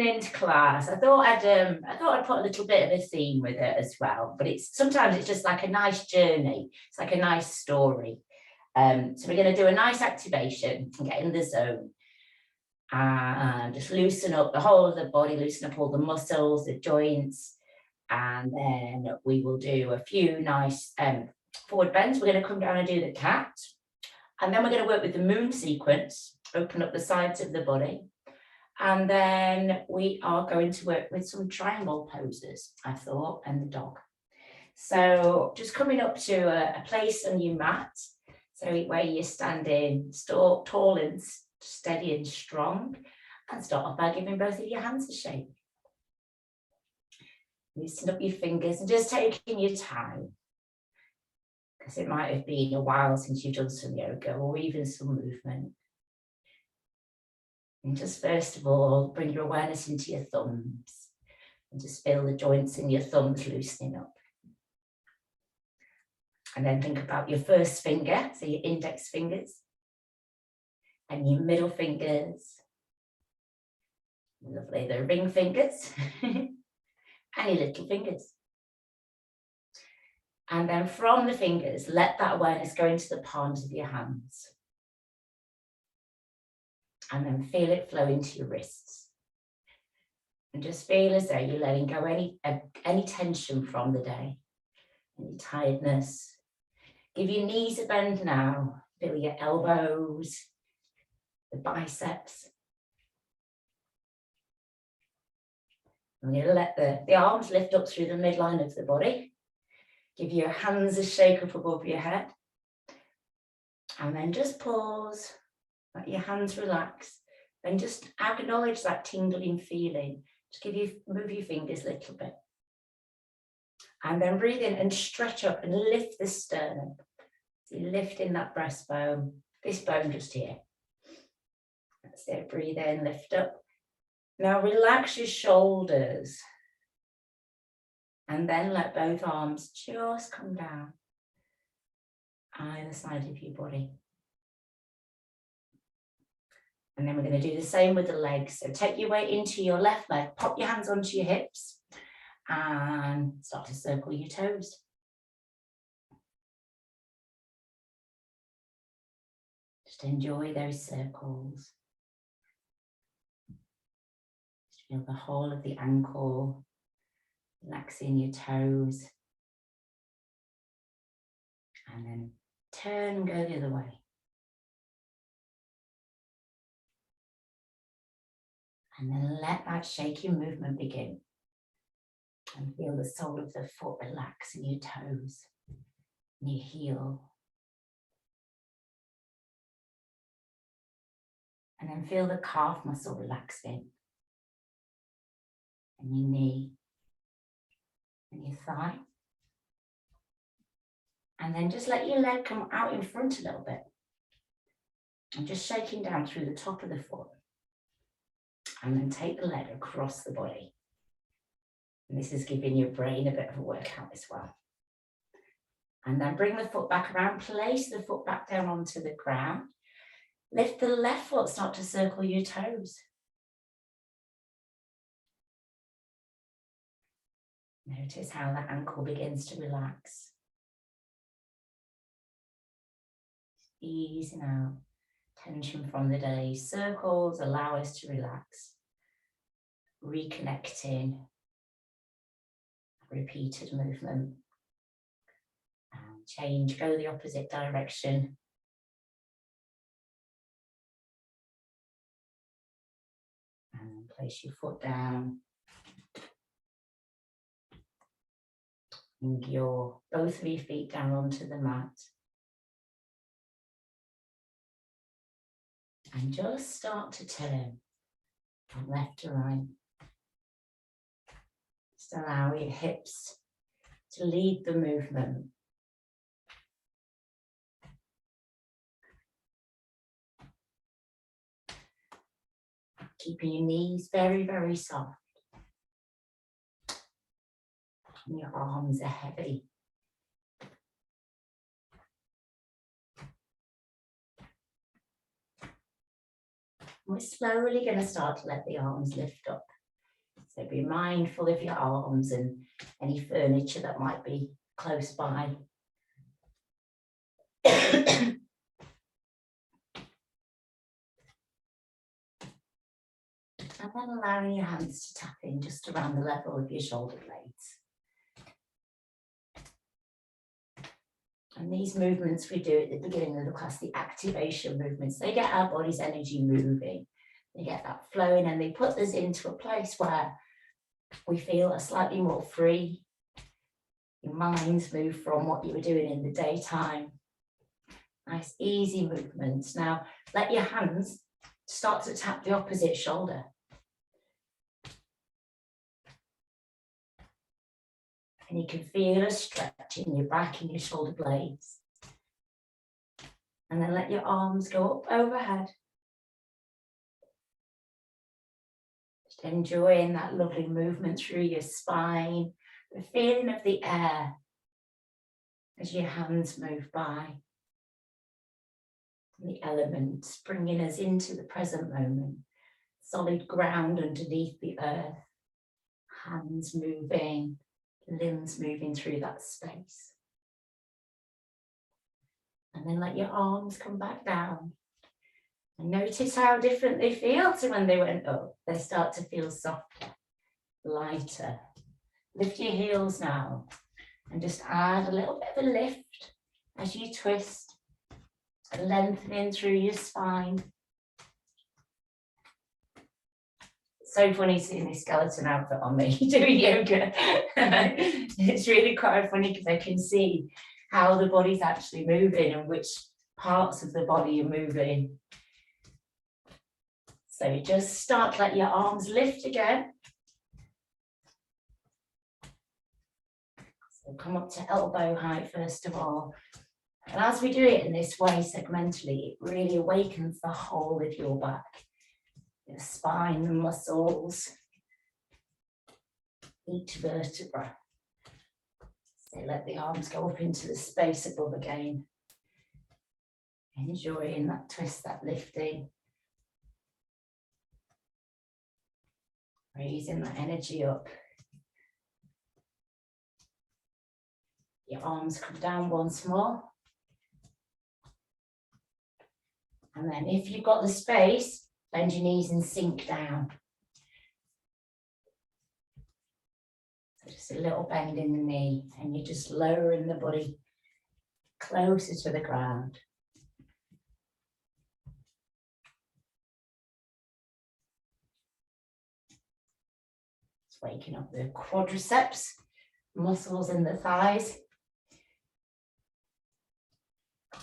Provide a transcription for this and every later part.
into class, I thought I'd put a little bit of a theme with it as well, but sometimes it's just like a nice journey. It's like a nice story. So we're going to do a nice activation and get in the zone and just loosen up the whole of the body, loosen up all the muscles, the joints, and then we will do a few nice forward bends. We're going to come down and do the cat, and then we're going to work with the moon sequence, open up the sides of the body. And then we are going to work with some triangle poses, I thought, and the dog. So just coming up to a place on your mat, so where you're standing tall and steady and strong, and start off by giving both of your hands a shake. Loosen up your fingers and just taking your time, because it might have been a while since you've done some yoga or even some movement. And just first of all, bring your awareness into your thumbs and just feel the joints in your thumbs loosening up. And then think about your first finger, so your index fingers and your middle fingers. Lovely, the ring fingers and your little fingers. And then from the fingers, let that awareness go into the palms of your hands. And then feel it flow into your wrists. And just feel as though you're letting go any tension from the day, any tiredness. Give your knees a bend now. Feel your elbows, the biceps. I'm going to let the arms lift up through the midline of the body. Give your hands a shake up above your head. And then just pause. Let your hands relax and just acknowledge that tingling feeling. Just move your fingers a little bit. And then breathe in and stretch up and lift the sternum. So you're lifting that breastbone, this bone just here. That's it, breathe in, lift up. Now relax your shoulders. And then let both arms just come down either side of your body. And then we're going to do the same with the legs. So take your weight into your left leg, pop your hands onto your hips and start to circle your toes. Just enjoy those circles. Just feel the whole of the ankle, relaxing your toes. And then turn and go the other way. And then let that shaking movement begin. And feel the sole of the foot relax in your toes, and your heel. And then feel the calf muscle relaxing. And your knee. And your thigh. And then just let your leg come out in front a little bit. And just shaking down through the top of the foot. And then take the leg across the body. And this is giving your brain a bit of a workout as well. And then bring the foot back around, place the foot back down onto the ground. Lift the left foot, start to circle your toes. Notice how the ankle begins to relax. Easing out tension from the day. Circles allow us to relax. Reconnecting. Repeated movement. And change, go the opposite direction. And place your foot down. And both of your feet down onto the mat. And just start to turn from left to right. Just allow your hips to lead the movement. Keeping your knees very, very soft. And your arms are heavy. We're slowly going to start to let the arms lift up be mindful of your arms and any furniture that might be close by. And then allowing your hands to tap in just around the level of your shoulder blades. And these movements we do at the beginning of the class, the activation movements, they get our body's energy moving. They get that flowing and they put us into a place where we feel slightly more free. Your minds move from what you were doing in the daytime. Nice, easy movements. Now, let your hands start to tap the opposite shoulder. And you can feel a stretch in your back and your shoulder blades. And then let your arms go up overhead. Just enjoying that lovely movement through your spine, the feeling of the air as your hands move by. The elements bringing us into the present moment. Solid ground underneath the earth. Hands moving. Limbs moving through that space. And then let your arms come back down. And notice how different they feel to when they went up. They start to feel softer, lighter. Lift your heels now. And just add a little bit of a lift as you twist. Lengthening through your spine. So funny seeing this skeleton outfit on me doing yoga. It's really quite funny because I can see how the body's actually moving and which parts of the body are moving. So just start, let your arms lift again. So come up to elbow height first of all. And as we do it in this way segmentally, it really awakens the whole of your back. Your spine, the muscles, each vertebra. So let the arms go up into the space above again. Enjoying that twist, that lifting. Raising that energy up. Your arms come down once more. And then if you've got the space, bend your knees and sink down. So just a little bend in the knee and you're just lowering the body closer to the ground. Just waking up the quadriceps, muscles in the thighs.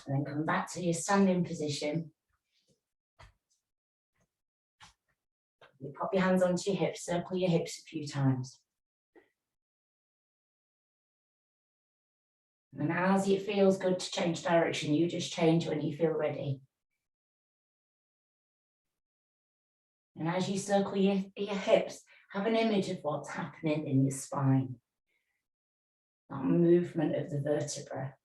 And then come back to your standing position. You pop your hands onto your hips, circle your hips a few times. And as it feels good to change direction, you just change when you feel ready. And as you circle your hips, have an image of what's happening in your spine. That movement of the vertebra.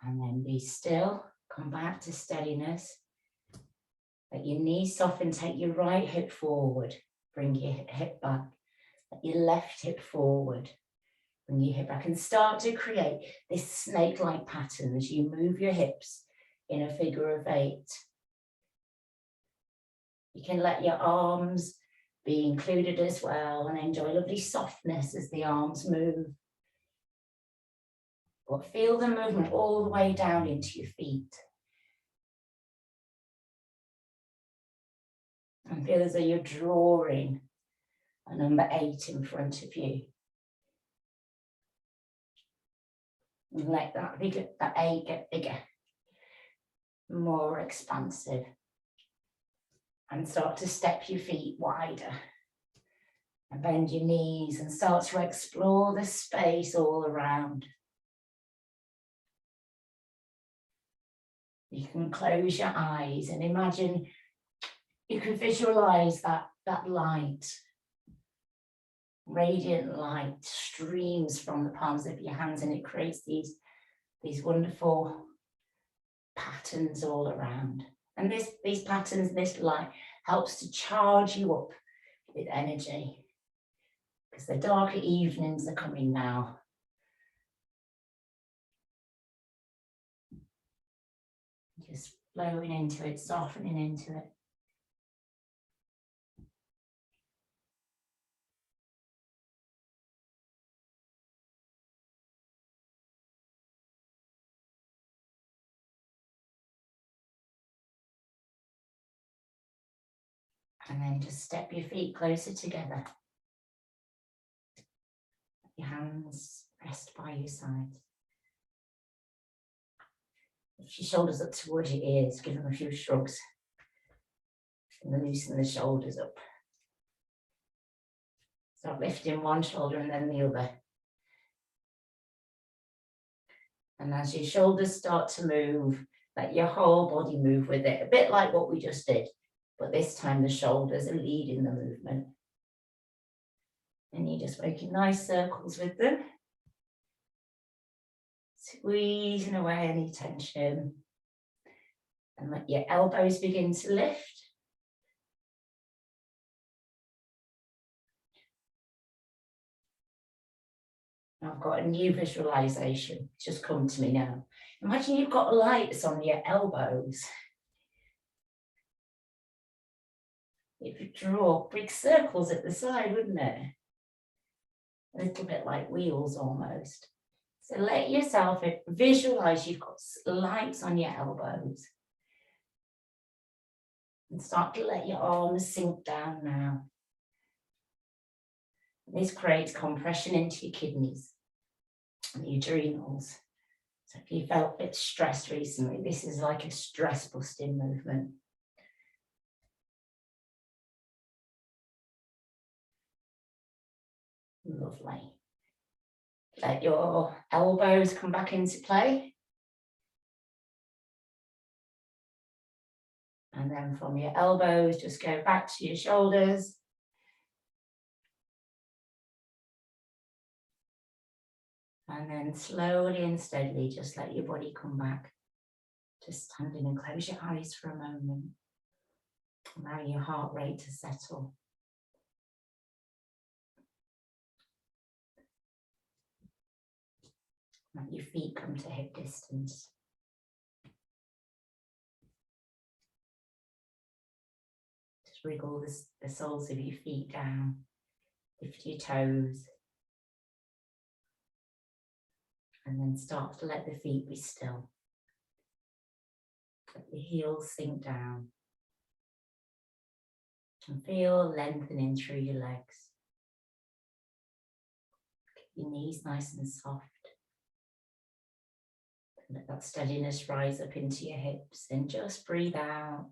And then be still. Come back to steadiness. Let your knees soften, take your right hip forward. Bring your hip back. Let your left hip forward. Bring your hip back and start to create this snake-like pattern as you move your hips in a figure of 8. You can let your arms be included as well and enjoy lovely softness as the arms move. But feel the movement all the way down into your feet. And feel as though you're drawing a number 8 in front of you. And let that 8 get bigger, more expansive. And start to step your feet wider. And bend your knees and start to explore the space all around. You can close your eyes and imagine, you can visualize that light, radiant light streams from the palms of your hands and it creates these wonderful patterns all around. And And these patterns, this light helps to charge you up with energy, because the darker evenings are coming now. Just flowing into it, softening into it. And then just step your feet closer together. Your hands rest by your sides. Lift your shoulders up towards your ears, give them a few shrugs. And then loosen the shoulders up. Start lifting one shoulder and then the other. And as your shoulders start to move, let your whole body move with it, a bit like what we just did. But this time the shoulders are leading the movement. And you're just making nice circles with them. Squeezing away any tension. And let your elbows begin to lift. I've got a new visualization. It's just come to me now. Imagine you've got lights on your elbows. It would draw big circles at the side, wouldn't it? A little bit like wheels almost. So let yourself visualize you've got lights on your elbows. And start to let your arms sink down now. This creates compression into your kidneys and your adrenals. So if you felt a bit stressed recently, this is like a stress busting movement. Lovely. Let your elbows come back into play. And then from your elbows, just go back to your shoulders. And then slowly and steadily, just let your body come back. Just standing and close your eyes for a moment. Allow your heart rate to settle. Let your feet come to hip distance. Just wriggle the soles of your feet down. Lift your toes. And then start to let the feet be still. Let the heels sink down. And feel lengthening through your legs. Keep your knees nice and soft. Let that steadiness rise up into your hips, and just breathe out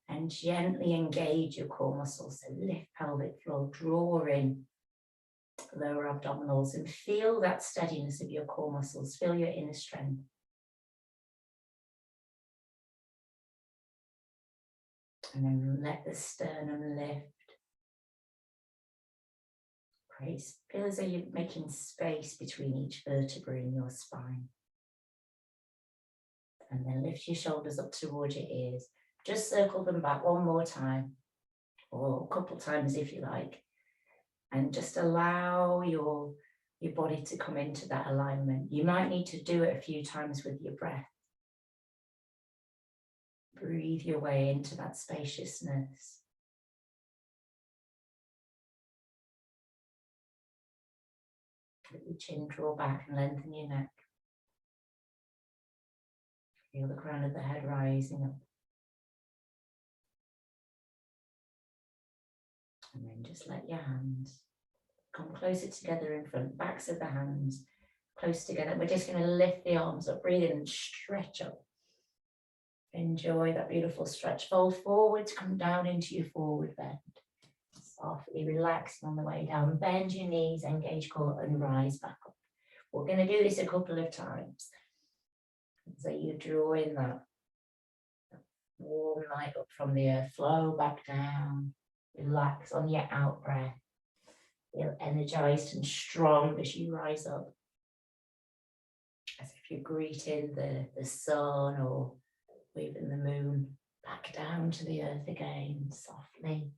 and gently engage your core muscles. So lift pelvic floor, draw in lower abdominals and feel that steadiness of your core muscles. Feel your inner strength. And then let the sternum lift. Feel as though you're making space between each vertebra in your spine. And then lift your shoulders up towards your ears. Just circle them back one more time, or a couple times if you like. And just allow your body to come into that alignment. You might need to do it a few times with your breath. Breathe your way into that spaciousness. Let your chin draw back and lengthen your neck. Feel the crown of the head rising up. And then just let your hands come closer together in front, backs of the hands close together. We're just going to lift the arms up, breathe in and stretch up. Enjoy that beautiful stretch. Fold forward, come down into your forward bend. Softly relaxing on the way down. Bend your knees, engage core and rise back up. We're going to do this a couple of times. So you draw in that warm light up from the earth, flow back down, relax on your out breath. Feel energized and strong as you rise up. As if you're greeting the sun or even the moon Back down to the earth again, softly.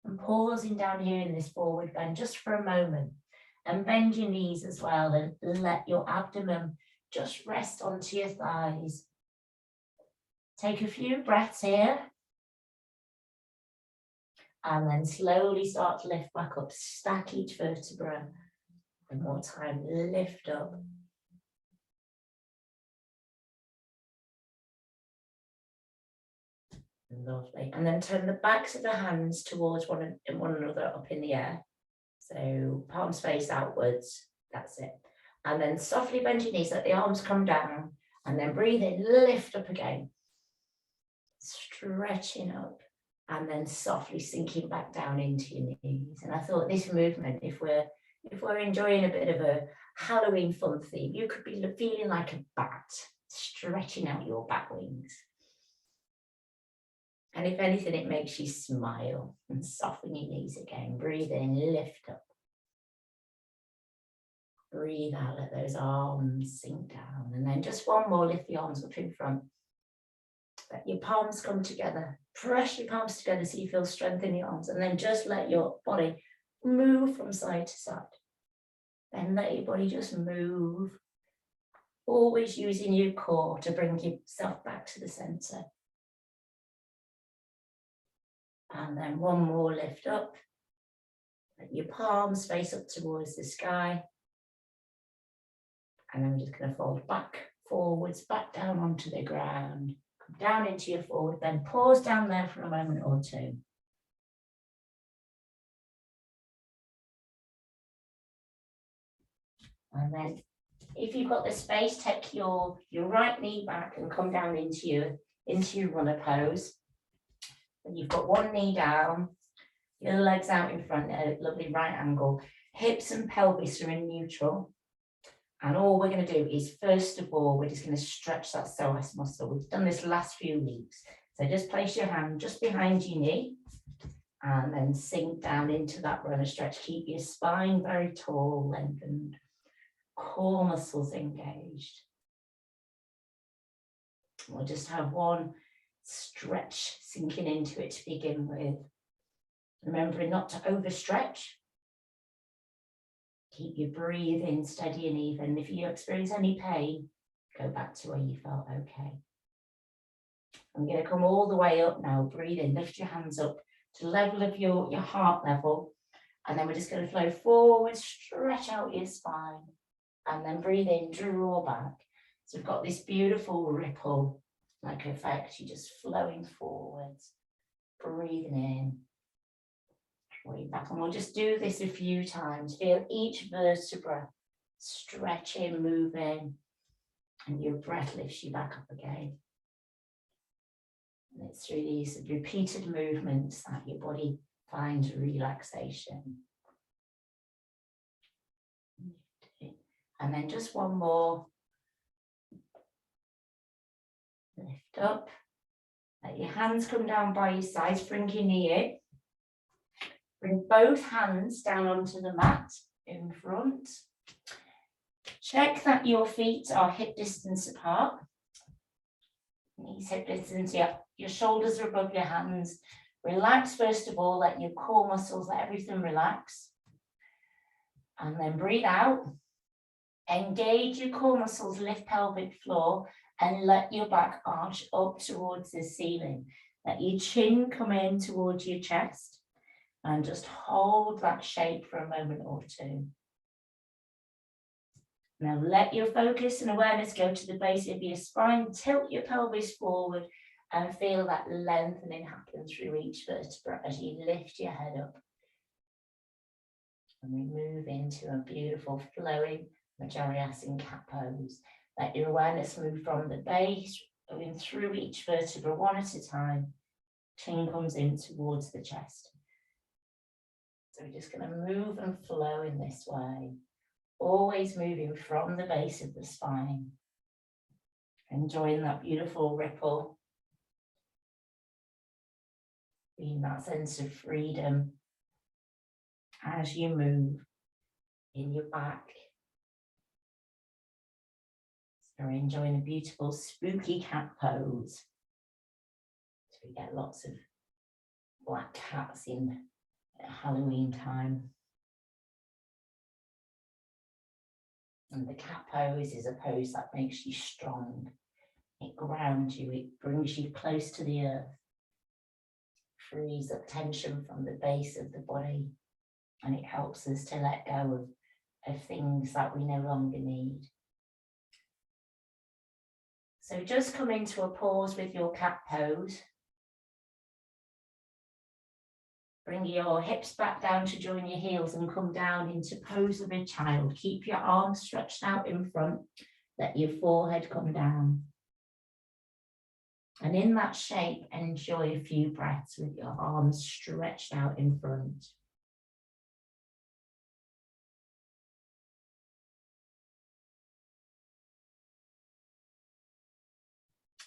And pausing down here in this forward bend just for a moment. And bend your knees as well and let your abdomen just rest onto your thighs. Take a few breaths here. And then slowly start to lift back up. Stack each vertebra. One more time, lift up. Lovely. And then turn the backs of the hands towards one another up in the air. So palms face outwards. That's it. And then softly bend your knees, let the arms come down. And then breathe in, lift up again. Stretching up. And then softly sinking back down into your knees. And I thought this movement, if we're enjoying a bit of a Halloween fun theme, you could be feeling like a bat, stretching out your bat wings. And if anything, it makes you smile and soften your knees again. Breathe in, lift up. Breathe out, let those arms sink down. And then just one more, lift the arms up in front. Let your palms come together. Press your palms together so you feel strength in your arms. And then just let your body move from side to side. Then let your body just move. Always using your core to bring yourself back to the center. And then one more lift up. Let your palms face up towards the sky. And then we're just going to fold back, forwards, back down onto the ground. Come down into your forward bend. Pause down there for a moment or two. And then if you've got the space, take your right knee back and come down into your runner pose. And you've got one knee down, your legs out in front at a lovely right angle. Hips and pelvis are in neutral. And all we're going to do is, first of all, we're just going to stretch that psoas muscle. We've done this last few weeks. So just place your hand just behind your knee and then sink down into that runner stretch. Keep your spine very tall, lengthened, core muscles engaged. We'll just have one stretch sinking into it to begin with. Remembering not to overstretch. Keep your breathing steady and even. If you experience any pain, go back to where you felt okay. I'm going to come all the way up now. Breathe in, lift your hands up to the level of your heart level. And then we're just going to flow forward, stretch out your spine. And then breathe in, draw back. So we've got this beautiful ripple like effect. You're just flowing forwards, breathing in. Way back, and we'll just do this a few times. Feel each vertebra stretching, moving, and your breath lifts you back up again. And it's through these repeated movements that your body finds relaxation. And then just one more. Lift up. Let your hands come down by your sides. Bring your knee in. Bring both hands down onto the mat in front. Check that your feet are hip distance apart. Knees hip distance, yeah. Your shoulders are above your hands. Relax first of all, let your core muscles, let everything relax. And then breathe out. Engage your core muscles, lift pelvic floor, and let your back arch up towards the ceiling. Let your chin come in towards your chest. And just hold that shape for a moment or two. Now let your focus and awareness go to the base of your spine. Tilt your pelvis forward and feel that lengthening happen through each vertebra as you lift your head up. And we move into a beautiful flowing Majariasan cat pose. Let your awareness move from the base, going through each vertebra one at a time. Chin comes in towards the chest. So we're just going to move and flow in this way, always moving from the base of the spine, enjoying that beautiful ripple, being that sense of freedom as you move in your back. It's We're enjoying a beautiful spooky cat pose. So we get lots of black cats in Halloween time. And the cat pose is a pose that makes you strong. It grounds you, it brings you close to the earth, frees up tension from the base of the body, and it helps us to let go of things that we no longer need. So just come into a pause with your cat pose. Bring your hips back down to join your heels and come down into pose of a child. Keep your arms stretched out in front. Let your forehead come down. And in that shape, enjoy a few breaths with your arms stretched out in front.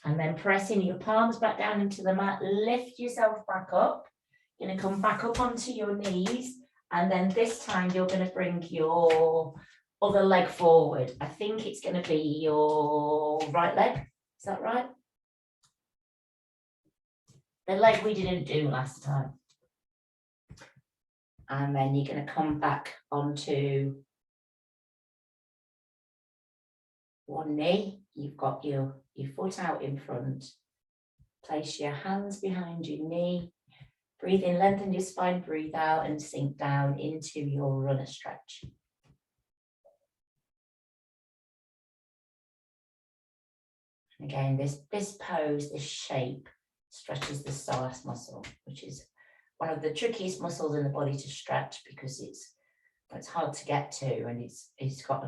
And then pressing your palms back down into the mat, lift yourself back up. You're going to come back up onto your knees. And then this time you're going to bring your other leg forward. I think it's going to be your right leg. Is that right? The leg we didn't do last time. And then you're going to come back onto one knee. You've got your foot out in front. Place your hands behind your knee. Breathe in, lengthen your spine, breathe out and sink down into your runner stretch. And again, this pose, this shape stretches the psoas muscle, which is one of the trickiest muscles in the body to stretch because it's hard to get to, and it's got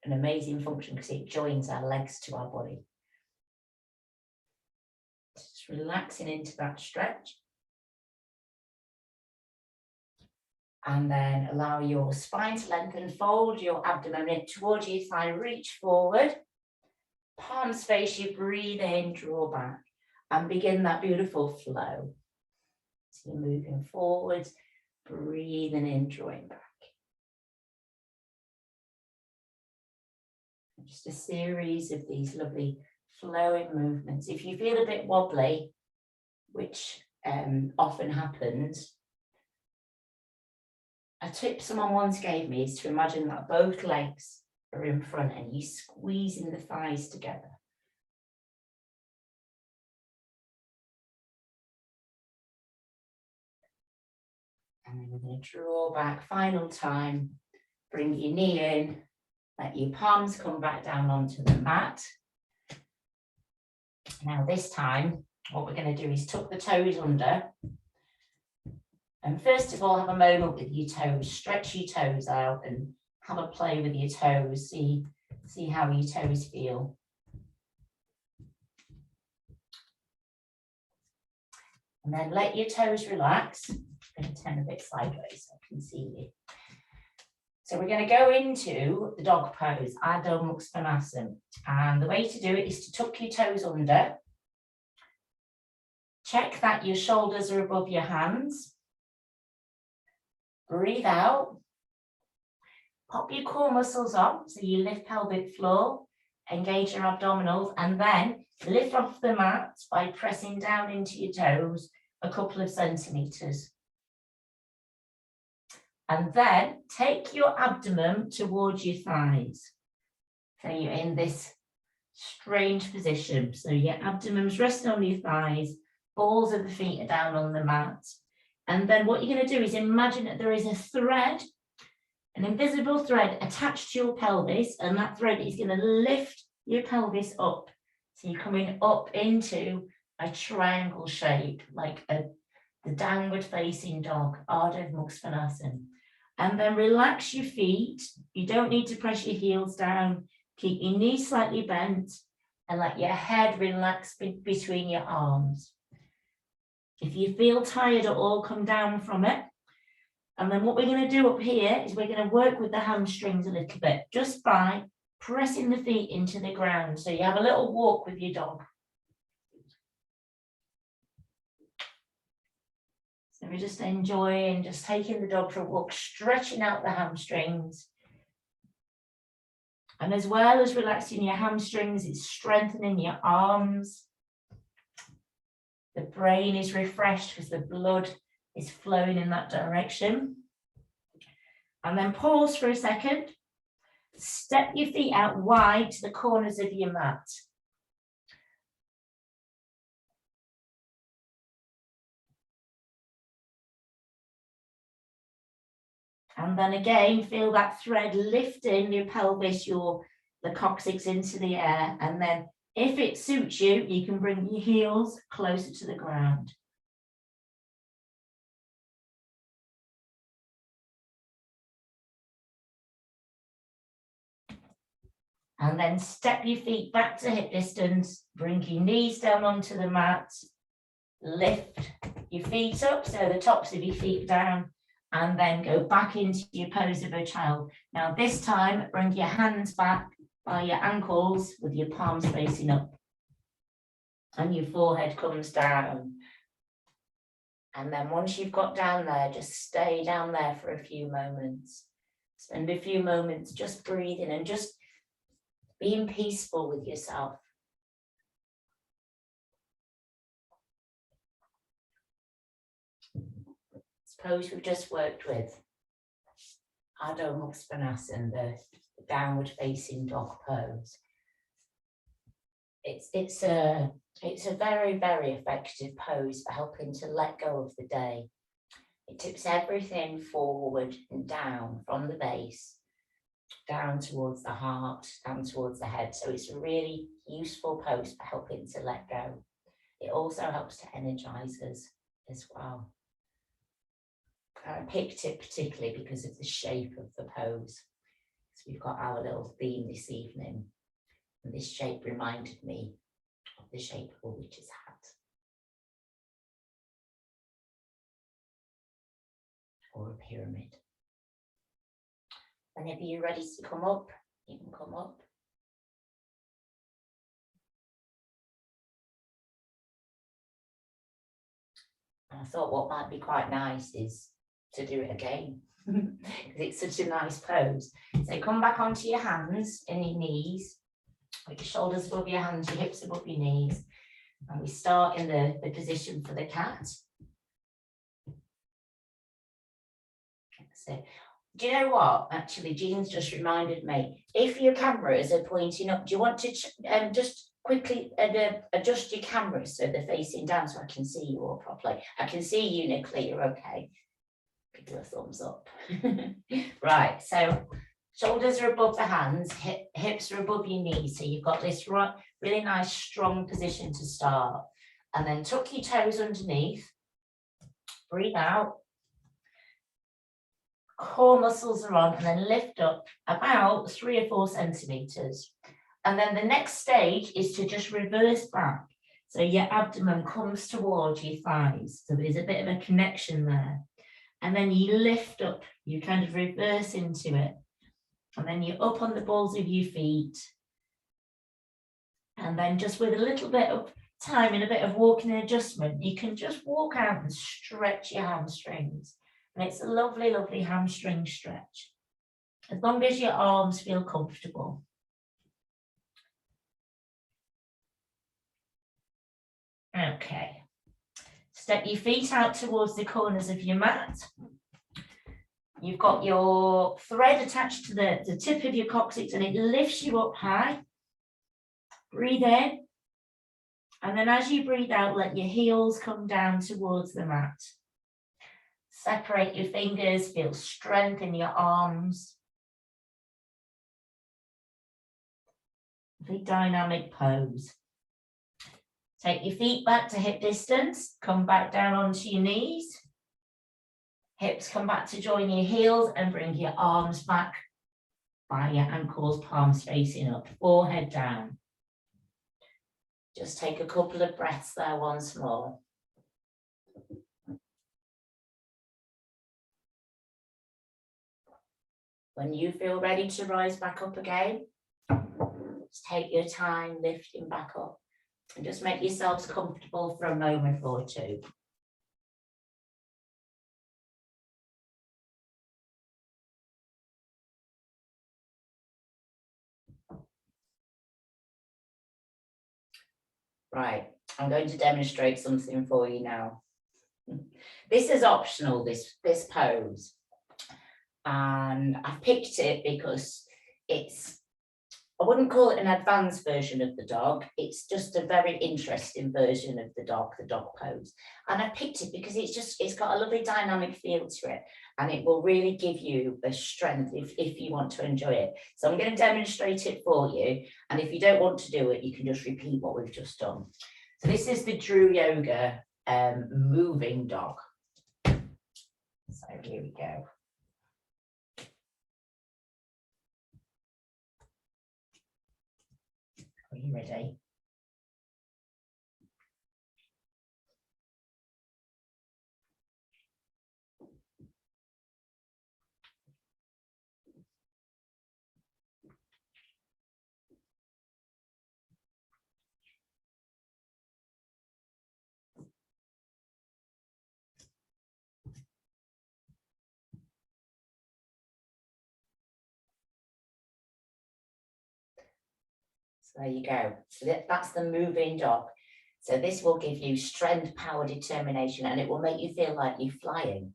an amazing function because it joins our legs to our body. Just relaxing into that stretch. And then allow your spine to lengthen, fold your abdomen in towards your thigh, reach forward, palms face you, breathe in, draw back, and begin that beautiful flow. So you're moving forwards, breathing in, drawing back. Just a series of these lovely flowing movements. If you feel a bit wobbly, which often happens, a tip someone once gave me is to imagine that both legs are in front and you squeezing the thighs together. And then we're going to draw back, final time, bring your knee in, let your palms come back down onto the mat. Now this time, what we're going to do is tuck the toes under. And first of all, have a moment with your toes, stretch your toes out and have a play with your toes, see how your toes feel. And then let your toes relax. I'm going to turn a bit sideways so I can see you. So we're going to go into the dog pose, Adho Mukha Svanasana. And the way to do it is to tuck your toes under. Check that your shoulders are above your hands. Breathe out. Pop your core muscles up, so you lift pelvic floor, engage your abdominals, and then lift off the mat by pressing down into your toes a couple of centimeters. And then take your abdomen towards your thighs. So you're in this strange position. So your abdomen's resting on your thighs, balls of the feet are down on the mat. And then what you're going to do is imagine that there is a thread, an invisible thread attached to your pelvis, and that thread is going to lift your pelvis up. So you're coming up into a triangle shape, like the downward facing dog, Adho Mukha Svanasana. And then relax your feet. You don't need to press your heels down. Keep your knees slightly bent and let your head relax between your arms. If you feel tired at all, come down from it. And then what we're going to do up here is we're going to work with the hamstrings a little bit, just by pressing the feet into the ground. So you have a little walk with your dog. So we're just enjoying, just taking the dog for a walk, stretching out the hamstrings. And as well as relaxing your hamstrings, it's strengthening your arms. The brain is refreshed because the blood is flowing in that direction. And then pause for a second. Step your feet out wide to the corners of your mat. And then again, feel that thread lifting your pelvis, the coccyx into the air. And then if it suits you, you can bring your heels closer to the ground. And then step your feet back to hip distance, bring your knees down onto the mat, lift your feet up, so the tops of your feet down, and then go back into your pose of a child. Now this time, bring your hands back by your ankles with your palms facing up. And your forehead comes down. And then once you've got down there, just stay down there for a few moments. Spend a few moments just breathing and just being peaceful with yourself. Suppose we've just worked with Adho Mukha Svanasana, the downward facing dog pose. It's a very, very effective pose for helping to let go of the day. It tips everything forward and down from the base, down towards the heart, down towards the head. So it's a really useful pose for helping to let go. It also helps to energize us as well. I picked it particularly because of the shape of the pose. So we've got our little theme this evening. And this shape reminded me of the shape of a witch's hat. Or a pyramid. Whenever you're ready to come up, you can come up. And I thought what might be quite nice is to do it again. Because it's such a nice pose. So come back onto your hands and your knees. With your shoulders above your hands, your hips above your knees. And we start in the position for the cat. So, do you know what? Actually, Jean's just reminded me, if your cameras are pointing up, do you want to just quickly adjust your cameras so they're facing down so I can see you all properly? I can see you, Nicola, you're okay. Give you a thumbs up. Right, so shoulders are above the hands, hips are above your knees. So you've got this really nice, strong position to start. And then tuck your toes underneath. Breathe out. Core muscles are on, and then lift up about 3 or 4 centimeters. And then the next stage is to just reverse back. So your abdomen comes towards your thighs. So there's a bit of a connection there. And then you lift up, you kind of reverse into it. And then you're up on the balls of your feet. And then just with a little bit of time and a bit of walking and adjustment, you can just walk out and stretch your hamstrings. And it's a lovely, lovely hamstring stretch. As long as your arms feel comfortable. Okay. Step your feet out towards the corners of your mat. You've got your thread attached to the tip of your coccyx and it lifts you up high. Breathe in. And then as you breathe out, let your heels come down towards the mat. Separate your fingers, feel strength in your arms. Big dynamic pose. Take your feet back to hip distance, come back down onto your knees. Hips come back to join your heels and bring your arms back by your ankles, palms facing up, forehead down. Just take a couple of breaths there once more. When you feel ready to rise back up again, just take your time lifting back up and just make yourselves comfortable for a moment or two. Right, I'm going to demonstrate something for you now. This is optional, this pose. And I've picked it because it's, I wouldn't call it an advanced version of the dog. It's just a very interesting version of the dog pose. And I picked it because it's got a lovely dynamic feel to it. And it will really give you the strength if you want to enjoy it. So I'm going to demonstrate it for you. And if you don't want to do it, you can just repeat what we've just done. So this is the Dru Yoga moving dog. So here we go. Are you ready? So there you go. So that's the moving dog. So this will give you strength, power, determination, and it will make you feel like you're flying.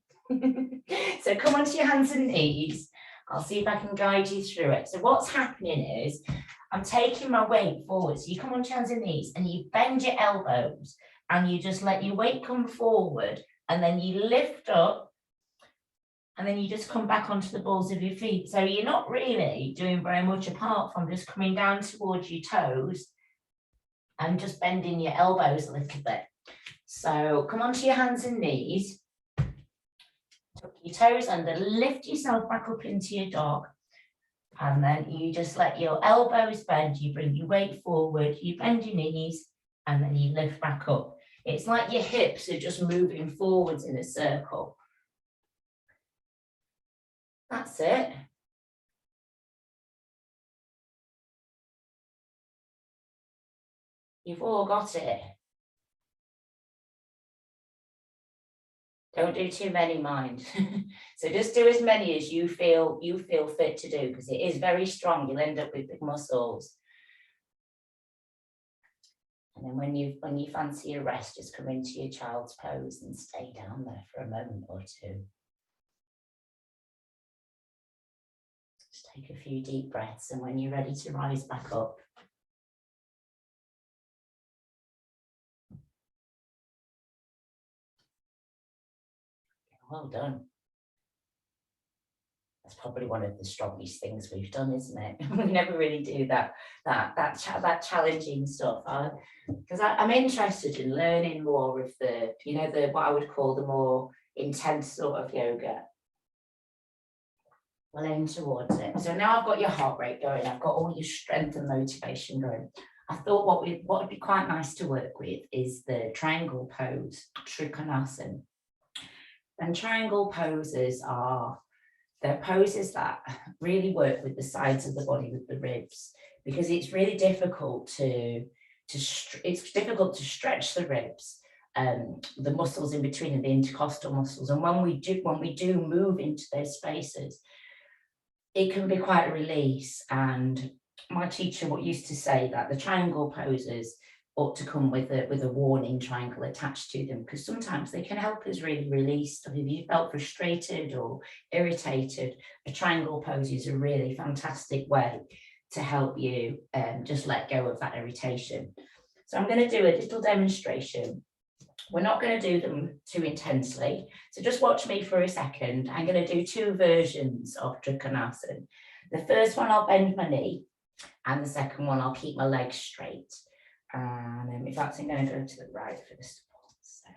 So come onto your hands and knees. I'll see if I can guide you through it. So what's happening is I'm taking my weight forward. So you come onto your hands and knees and you bend your elbows and you just let your weight come forward and then you lift up and then you just come back onto the balls of your feet. So you're not really doing very much apart from just coming down towards your toes and just bending your elbows a little bit. So come onto your hands and knees, tuck your toes under, lift yourself back up into your dog. And then you just let your elbows bend, you bring your weight forward, you bend your knees, and then you lift back up. It's like your hips are just moving forwards in a circle. That's it. You've all got it. Don't do too many, mind. So just do as many as you feel fit to do, because it is very strong. You'll end up with big muscles. And then when you fancy a rest, just come into your child's pose and stay down there for a moment or two. Just take a few deep breaths, and when you're ready to rise back up, well done. That's probably one of the strongest things we've done, isn't it? We never really do that challenging stuff, because I'm interested in learning more of the what I would call the more intense sort of yoga. We'll aim towards it. So now I've got your heart rate going, I've got all your strength and motivation going. I thought what would be quite nice to work with is the triangle pose, Trikonasana. And triangle poses they're poses that really work with the sides of the body, with the ribs, because it's really difficult to stretch the ribs, the muscles in between and the intercostal muscles. And when we do move into those spaces, it can be quite a release. And my teacher used to say that the triangle poses ought to come with a warning triangle attached to them, because sometimes they can help us really release stuff. If you felt frustrated or irritated, a triangle pose is a really fantastic way to help you just let go of that irritation. So I'm going to do a little demonstration. We're not going to do them too intensely, so just watch me for a second. I'm going to do two versions of Trikonasana. The first one I'll bend my knee, and the second one I'll keep my legs straight. And in fact, I'm going to go to the right for this one. So.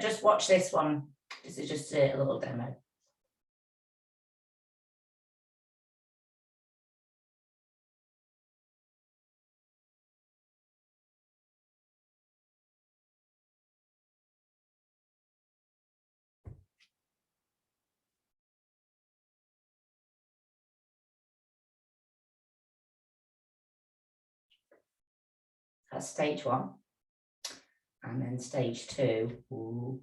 Just watch this one. This is just a little demo. That's stage one. And then stage two. Ooh.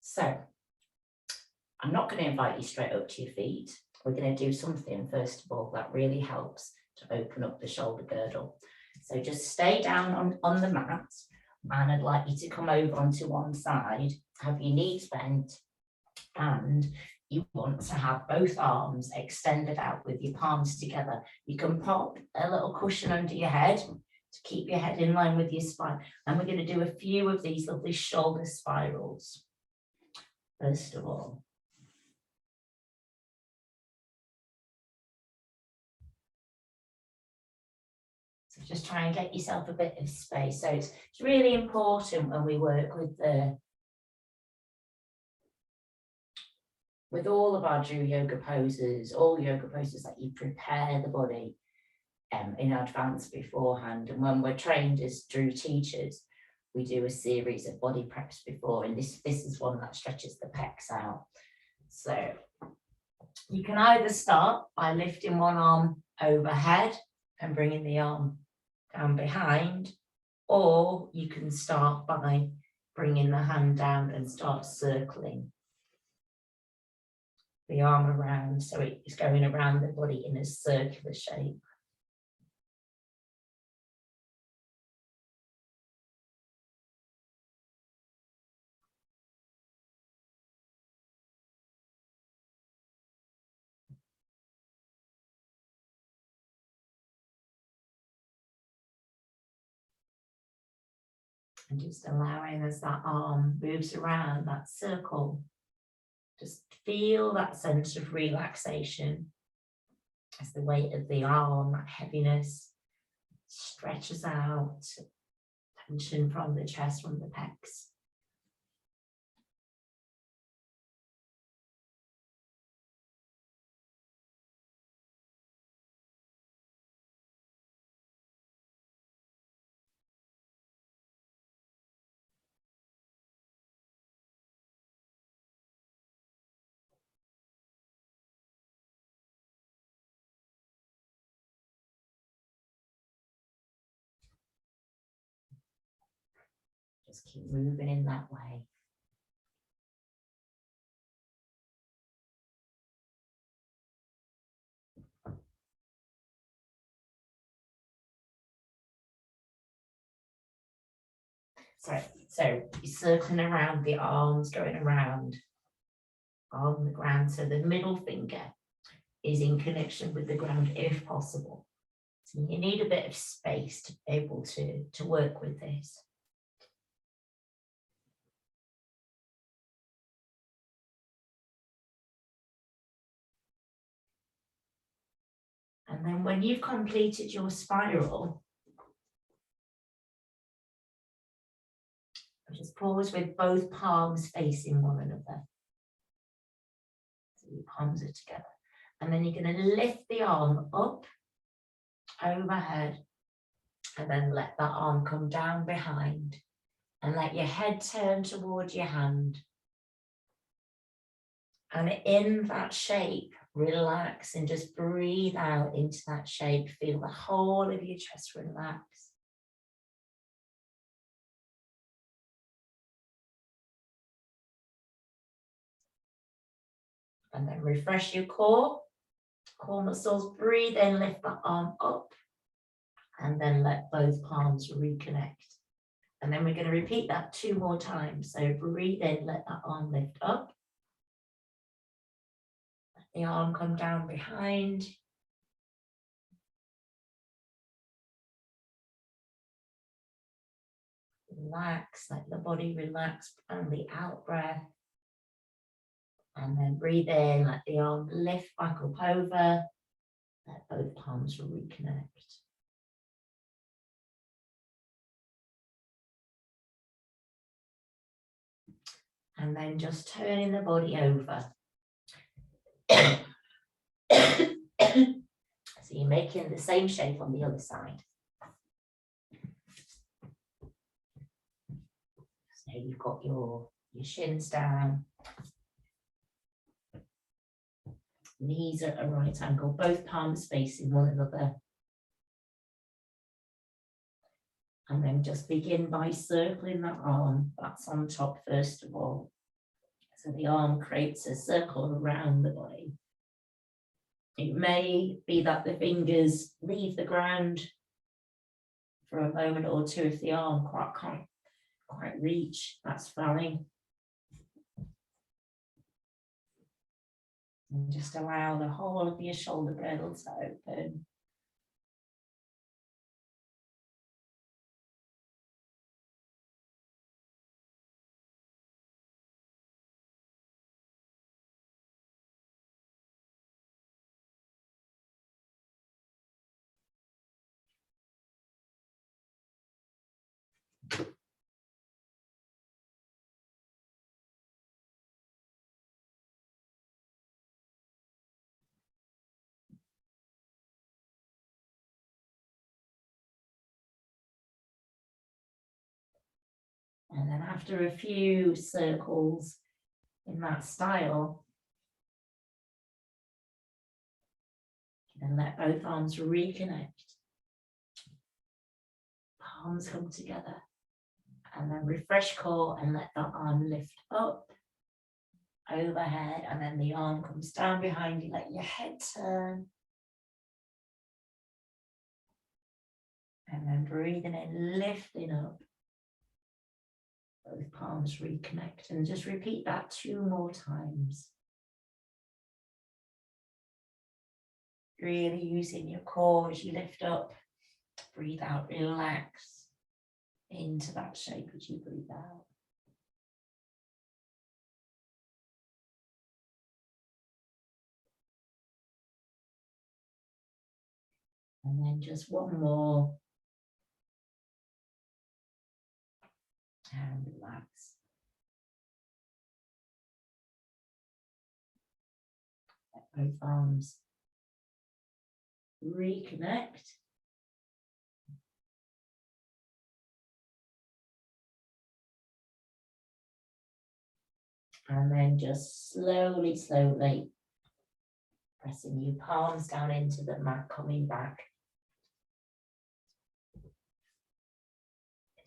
So I'm not going to invite you straight up to your feet. We're going to do something, first of all, that really helps to open up the shoulder girdle. So just stay down on the mat, and I'd like you to come over onto one side, have your knees bent, and you want to have both arms extended out with your palms together. You can pop a little cushion under your head to keep your head in line with your spine. And we're going to do a few of these lovely shoulder spirals, first of all. So just try and get yourself a bit of space. So it's really important when we work with all of our Dru Yoga poses, all yoga poses, that you prepare the body in advance beforehand. And when we're trained as Dru teachers, we do a series of body preps before, and this is one that stretches the pecs out. So you can either start by lifting one arm overhead and bringing the arm down behind, or you can start by bringing the hand down and start circling the arm around, so it's going around the body in a circular shape. And just allowing as that arm moves around that circle, just feel that sense of relaxation as the weight of the arm, that heaviness, stretches out, tension from the chest, from the pecs. Just keep moving in that way. So you're circling around the arms, going around on the ground. So the middle finger is in connection with the ground if possible. So you need a bit of space to be able to work with this. And then when you've completed your spiral, just pause with both palms facing one another. So your palms are together. And then you're going to lift the arm up, overhead, and then let that arm come down behind. And let your head turn towards your hand. And in that shape, relax and just breathe out into that shape. Feel the whole of your chest relax. And then refresh your core muscles. Breathe in, lift the arm up, and then let both palms reconnect. And then we're going to repeat that 2 more times. So breathe in, let that arm lift up. Let the arm come down behind. Relax, let the body relax, and the out breath. And then breathe in, let the arm lift back up over. Let both palms reconnect. And then just turning the body over. So you're making the same shape on the other side. So you've got your shins down, knees at a right angle, both palms facing one another. And then just begin by circling that arm, that's on top first of all. So the arm creates a circle around the body. It may be that the fingers leave the ground for a moment or two if the arm can't quite reach, that's fine. And just allow the whole of your shoulder girdle to open. And then after a few circles in that style, you can let both arms reconnect. Palms come together. And then refresh core and let that arm lift up, overhead, and then the arm comes down behind you, let your head turn. And then breathing in, lifting up. Both palms reconnect, and just repeat that 2 more times. Really using your core as you lift up. Breathe out, relax into that shape as you breathe out. And then just one more. And relax. Let both arms reconnect. And then just slowly, slowly pressing your palms down into the mat, coming back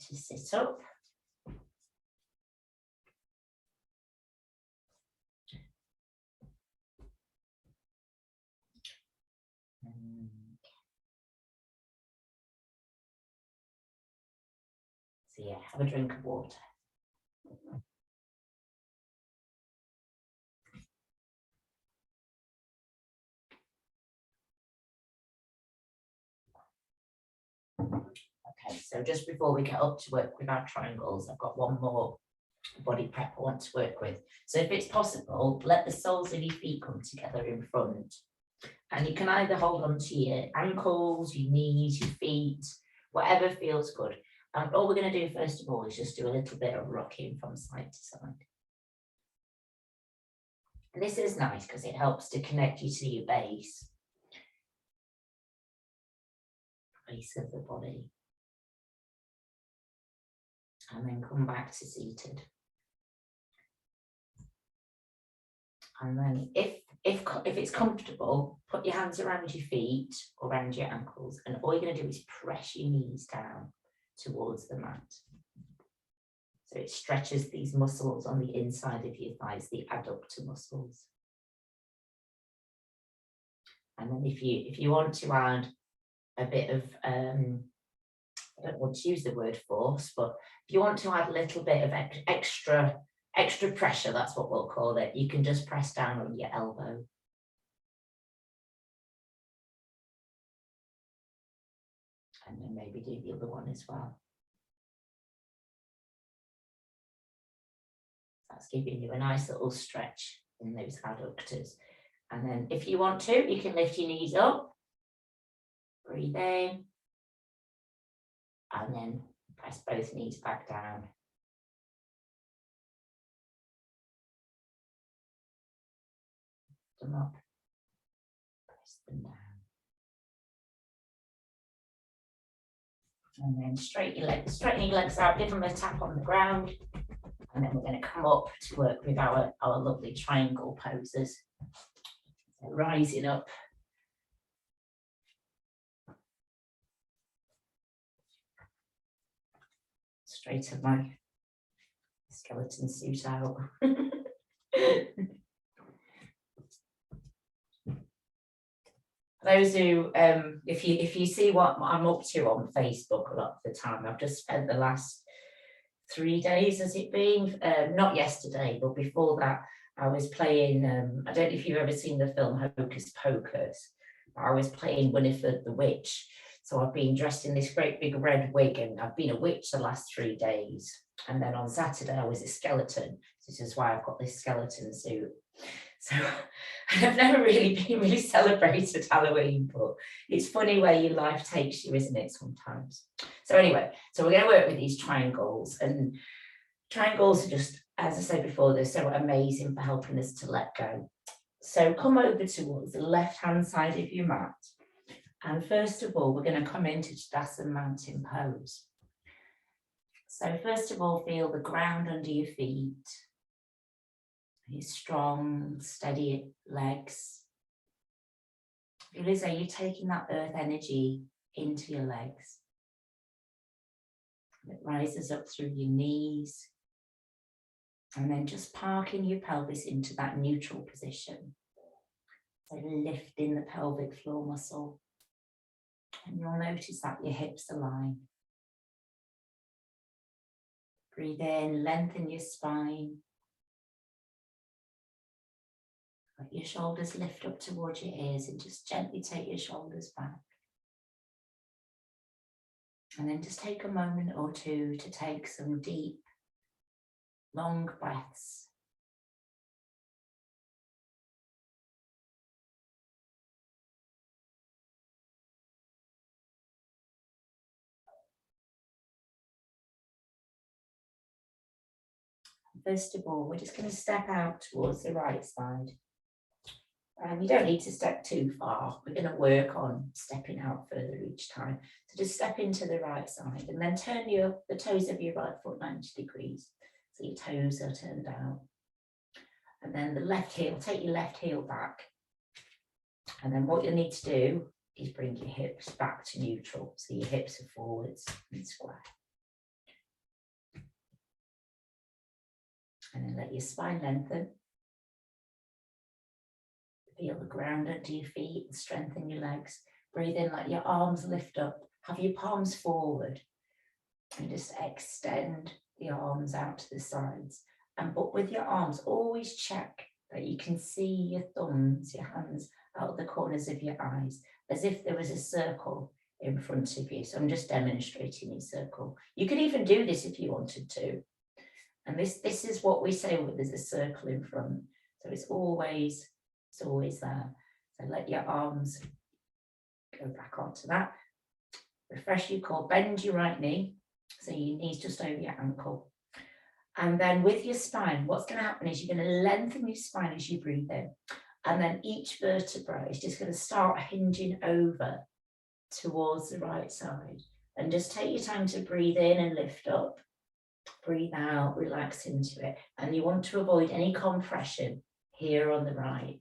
to sit up. So yeah, have a drink of water. Okay, so just before we get up to work with our triangles, I've got one more body prep I want to work with. So if it's possible, let the soles of your feet come together in front. And you can either hold on to your ankles, your knees, your feet, whatever feels good. And all we're going to do first of all is just do a little bit of rocking from side to side. And this is nice because it helps to connect you to your base of the body. And then come back to seated. And then if it's comfortable, put your hands around your feet or around your ankles, and all you're going to do is press your knees down towards the mat. So it stretches these muscles on the inside of your thighs, the adductor muscles. And then if you want to add a bit of, I don't want to use the word force, but if you want to add a little bit of extra pressure, that's what we'll call it, you can just press down on your elbow. And then maybe do the other one as well. That's giving you a nice little stretch in those adductors. And then if you want to, you can lift your knees up, breathe in, and then press both knees back down. them up, press them down. And then straighten your legs out, give them a tap on the ground. And then we're going to come up to work with our lovely triangle poses. So rising up. Straighten my skeleton suit out. Those who, if you see what I'm up to on Facebook a lot of the time, I've just spent the last 3 days, has it been? Not yesterday, but before that, I was playing, I don't know if you've ever seen the film Hocus Pocus, but I was playing Winifred the Witch. So I've been dressed in this great big red wig, and I've been a witch the last 3 days. And then on Saturday, I was a skeleton. This is why I've got this skeleton suit. So I've never really celebrated Halloween, but it's funny where your life takes you, isn't it, sometimes? So anyway, so we're going to work with these triangles, and triangles are just, as I said before, they're so amazing for helping us to let go. So come over towards the left-hand side of your mat. And first of all, we're going to come into Tadasana Mountain Pose. So first of all, feel the ground under your feet. Your strong, steady legs. Feel as though you're taking that earth energy into your legs. It rises up through your knees. And then just parking your pelvis into that neutral position. So lifting the pelvic floor muscle. And you'll notice that your hips align. Breathe in, lengthen your spine. Let your shoulders lift up towards your ears and just gently take your shoulders back. And then just take a moment or two to take some deep, long breaths. First of all, we're just going to step out towards the right side. You don't need to step too far. We're going to work on stepping out further each time. So just step into the right side and then turn the toes of your right foot 90 degrees. So your toes are turned out. And then the left heel, take your left heel back. And then what you'll need to do is bring your hips back to neutral. So your hips are forwards and square. And then let your spine lengthen. Feel the ground under your feet and strengthen your legs. Breathe in, let your arms lift up. Have your palms forward. And just extend the arms out to the sides. But with your arms, always check that you can see your thumbs, your hands out of the corners of your eyes, as if there was a circle in front of you. So I'm just demonstrating your circle. You could even do this if you wanted to. And this is what we say when there's a circle in front. So it's always there. So let your arms go back onto that. Refresh your core, bend your right knee. So your knee's just over your ankle. And then with your spine, what's going to happen is you're going to lengthen your spine as you breathe in. And then each vertebra is just going to start hinging over towards the right side. And just take your time to breathe in and lift up. Breathe out, relax into it. And you want to avoid any compression here on the right.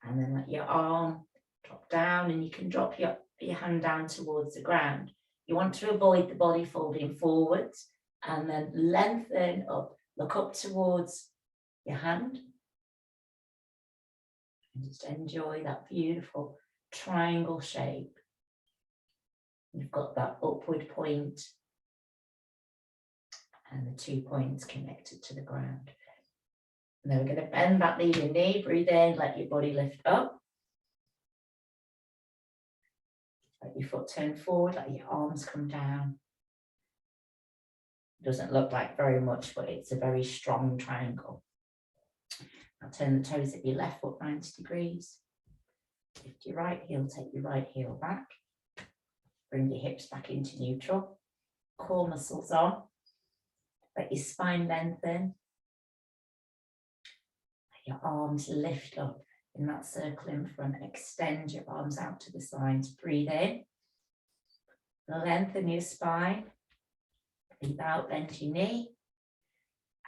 And then let your arm drop down, and you can drop your hand down towards the ground. You want to avoid the body folding forwards, and then lengthen up. Look up towards your hand. And just enjoy that beautiful triangle shape. You've got that upward point and the 2 points connected to the ground. And then we're going to bend that leading knee, breathe in, let your body lift up. Let your foot turn forward, let your arms come down. It doesn't look like very much, but it's a very strong triangle. Now turn the toes of your left foot 90 degrees. Lift your right heel, take your right heel back. Bring your hips back into neutral. Core muscles on. Let your spine lengthen. Let Your arms lift up in that circle in front. Extend your arms out to the sides. Breathe in. Lengthen your spine. Breathe out, bend your knee.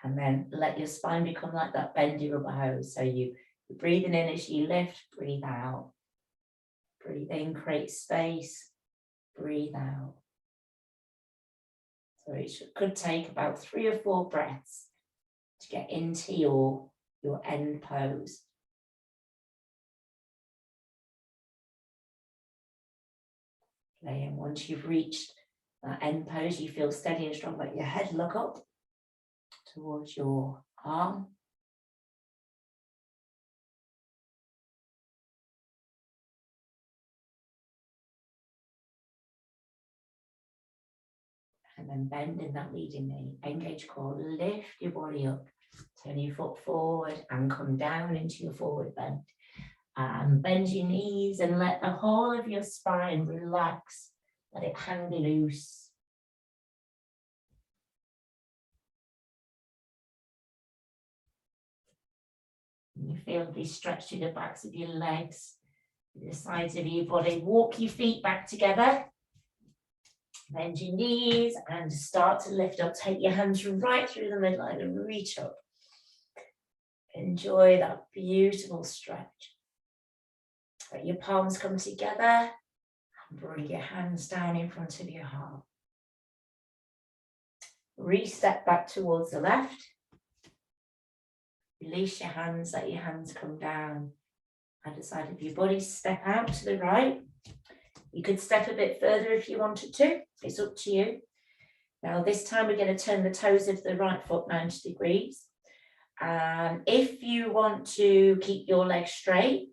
And then let your spine become like that bendy rubber hose. So you're breathing in as you lift, breathe out. Breathe in, create space, breathe out. So it could take about 3 or 4 breaths to get into your end pose. Okay, and once you've reached that end pose, you feel steady and strong, let your head look up towards your arm. And then bend in that leading knee. Engage core, lift your body up. Turn your foot forward and come down into your forward bend. And bend your knees and let the whole of your spine relax. Let it hang loose. You feel these stretch through the backs of your legs, the sides of your body. Walk your feet back together. Bend your knees and start to lift up. Take your hands right through the midline and reach up. Enjoy that beautiful stretch. Let your palms come together and bring your hands down in front of your heart. Reset back towards the left. Release your hands, let your hands come down. Either side of your body, step out to the right. You could step a bit further if you wanted to. It's up to you. Now this time we're going to turn the toes of the right foot 90 degrees. If you want to keep your legs straight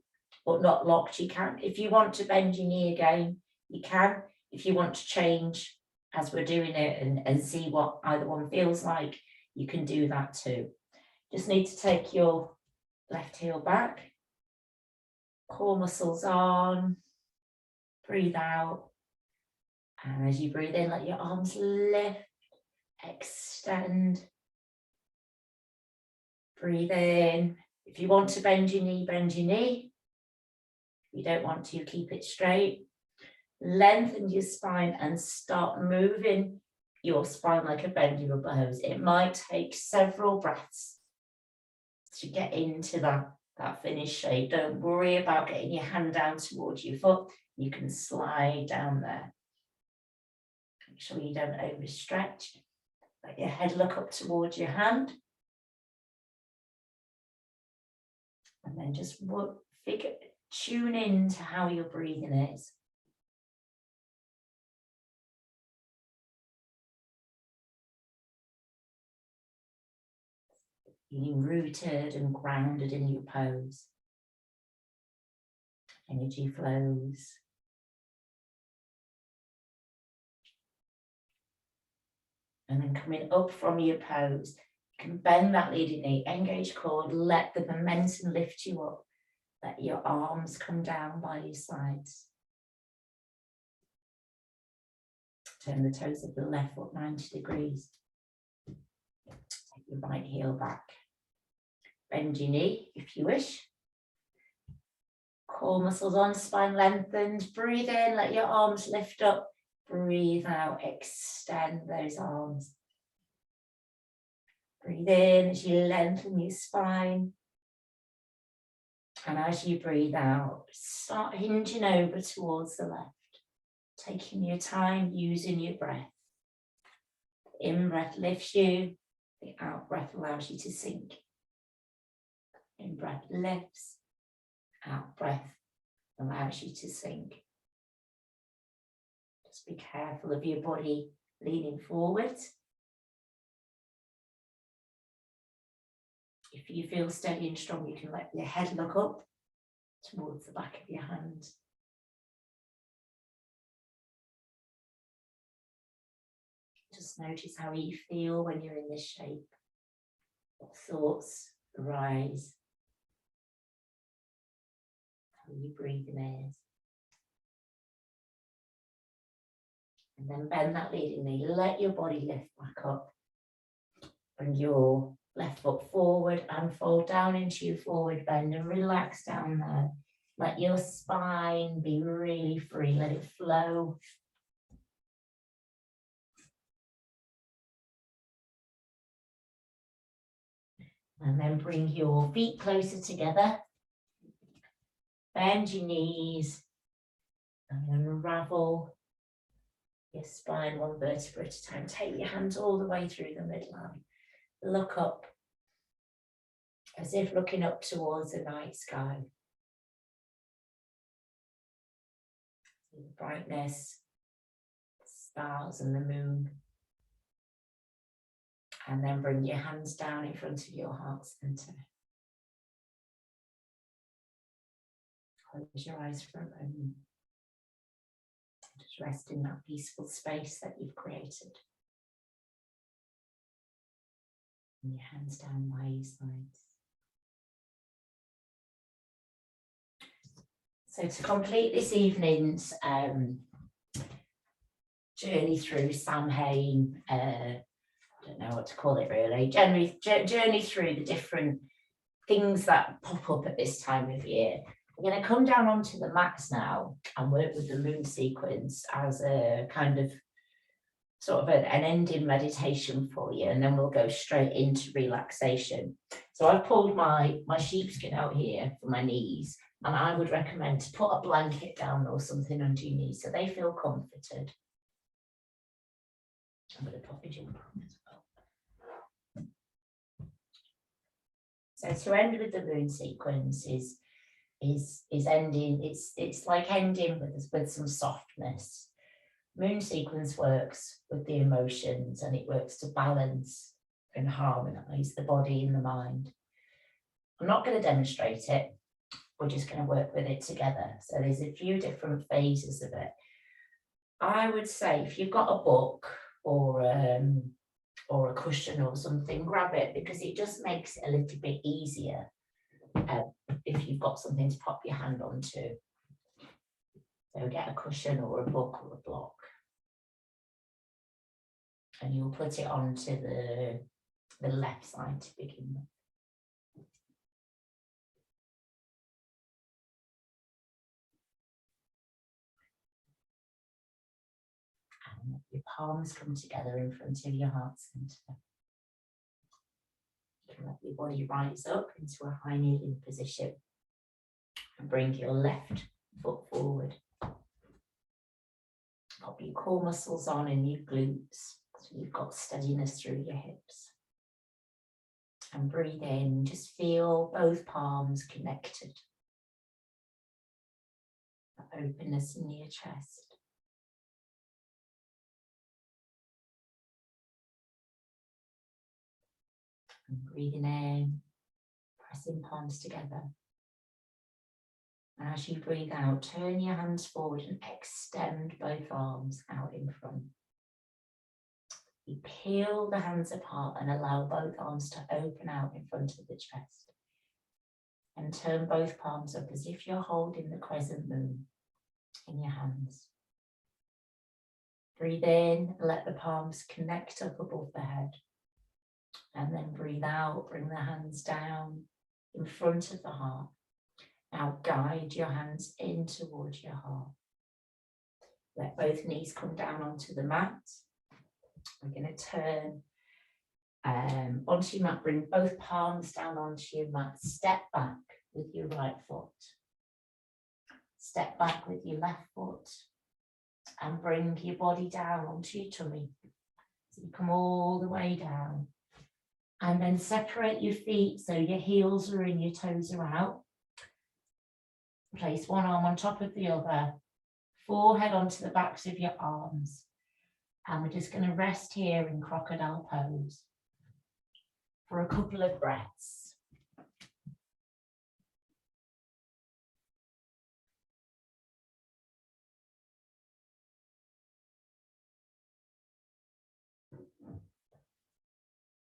but not locked, you can. If you want to bend your knee again, you can. If you want to change as we're doing it and see what either one feels like, you can do that too. Just need to take your left heel back. Core muscles on. Breathe out. And as you breathe in, let your arms lift, extend. Breathe in. If you want to bend your knee, bend your knee. If you don't want to, keep it straight. Lengthen your spine and start moving your spine like a bendy rubber hose. It might take several breaths to get into that finished shape. Don't worry about getting your hand down towards your foot. You can slide down there. Make sure you don't overstretch. Let your head look up towards your hand. And then just tune in to how your breathing is. Being rooted and grounded in your pose. Energy flows. And then coming up from your pose, you can bend that leading knee, engage core, let the momentum lift you up. Let your arms come down by your sides. Turn the toes of the left foot 90 degrees. Take your right heel back. Bend your knee if you wish. Core muscles on, spine lengthened. Breathe in, let your arms lift up. Breathe out, extend those arms. Breathe in as you lengthen your spine. And as you breathe out, start hinging over towards the left. Taking your time, using your breath. The in-breath lifts you, the out-breath allows you to sink. In-breath lifts, out-breath allows you to sink. Just be careful of your body leaning forward. If you feel steady and strong, you can let your head look up towards the back of your hand. Just notice how you feel when you're in this shape. What thoughts arise. How your breathing is. And then bend that leading knee. Let your body lift back up. Bring your Left foot forward and fold down into your forward bend and relax down there. Let your spine be really free, let it flow. And then bring your feet closer together. Bend your knees and unravel your spine one vertebra at a time. Take your hands all the way through the midline. Look up, as if looking up towards the night sky. The brightness, the stars and the moon. And then bring your hands down in front of your heart center. Close your eyes for a moment. Just rest in that peaceful space that you've created. And your hands down by your sides. So to complete this evening's journey through Samhain, I don't know what to call it really, journey through the different things that pop up at this time of year. We're going to come down onto the mats now and work with the moon sequence as a kind of sort of an ending meditation for you, and then we'll go straight into relaxation. So I've pulled my sheepskin out here for my knees, and I would recommend to put a blanket down or something under your knees so they feel comforted. I'm going to pop a jumper on as well. So to end with the moon sequence is ending, it's like ending with some softness. Moon sequence works with the emotions, and it works to balance and harmonize the body and the mind. I'm not going to demonstrate it, we're just going to work with it together. So there's a few different phases of it. I would say if you've got a book or a cushion or something, grab it, because it just makes it a little bit easier if you've got something to pop your hand onto. So get a cushion or a book or a block, and you'll put it onto the left side to begin with. And let your palms come together in front of your heart center. You can let your body rise up into a high kneeling position and bring your left foot forward. Pop your core muscles on and your glutes, so you've got steadiness through your hips. And breathe in, just feel both palms connected. That openness in your chest. And breathing in, pressing palms together. And as you breathe out, turn your hands forward and extend both arms out in front. You peel the hands apart and allow both arms to open out in front of the chest. And turn both palms up as if you're holding the crescent moon in your hands. Breathe in, let the palms connect up above the head. And then breathe out, bring the hands down in front of the heart. Now guide your hands in towards your heart. Let both knees come down onto the mat. We're going to turn onto your mat, bring both palms down onto your mat. Step back with your right foot. Step back with your left foot. And bring your body down onto your tummy. So you come all the way down. And then separate your feet so your heels are in, your toes are out. Place one arm on top of the other, forehead onto the backs of your arms. And we're just going to rest here in crocodile pose for a couple of breaths.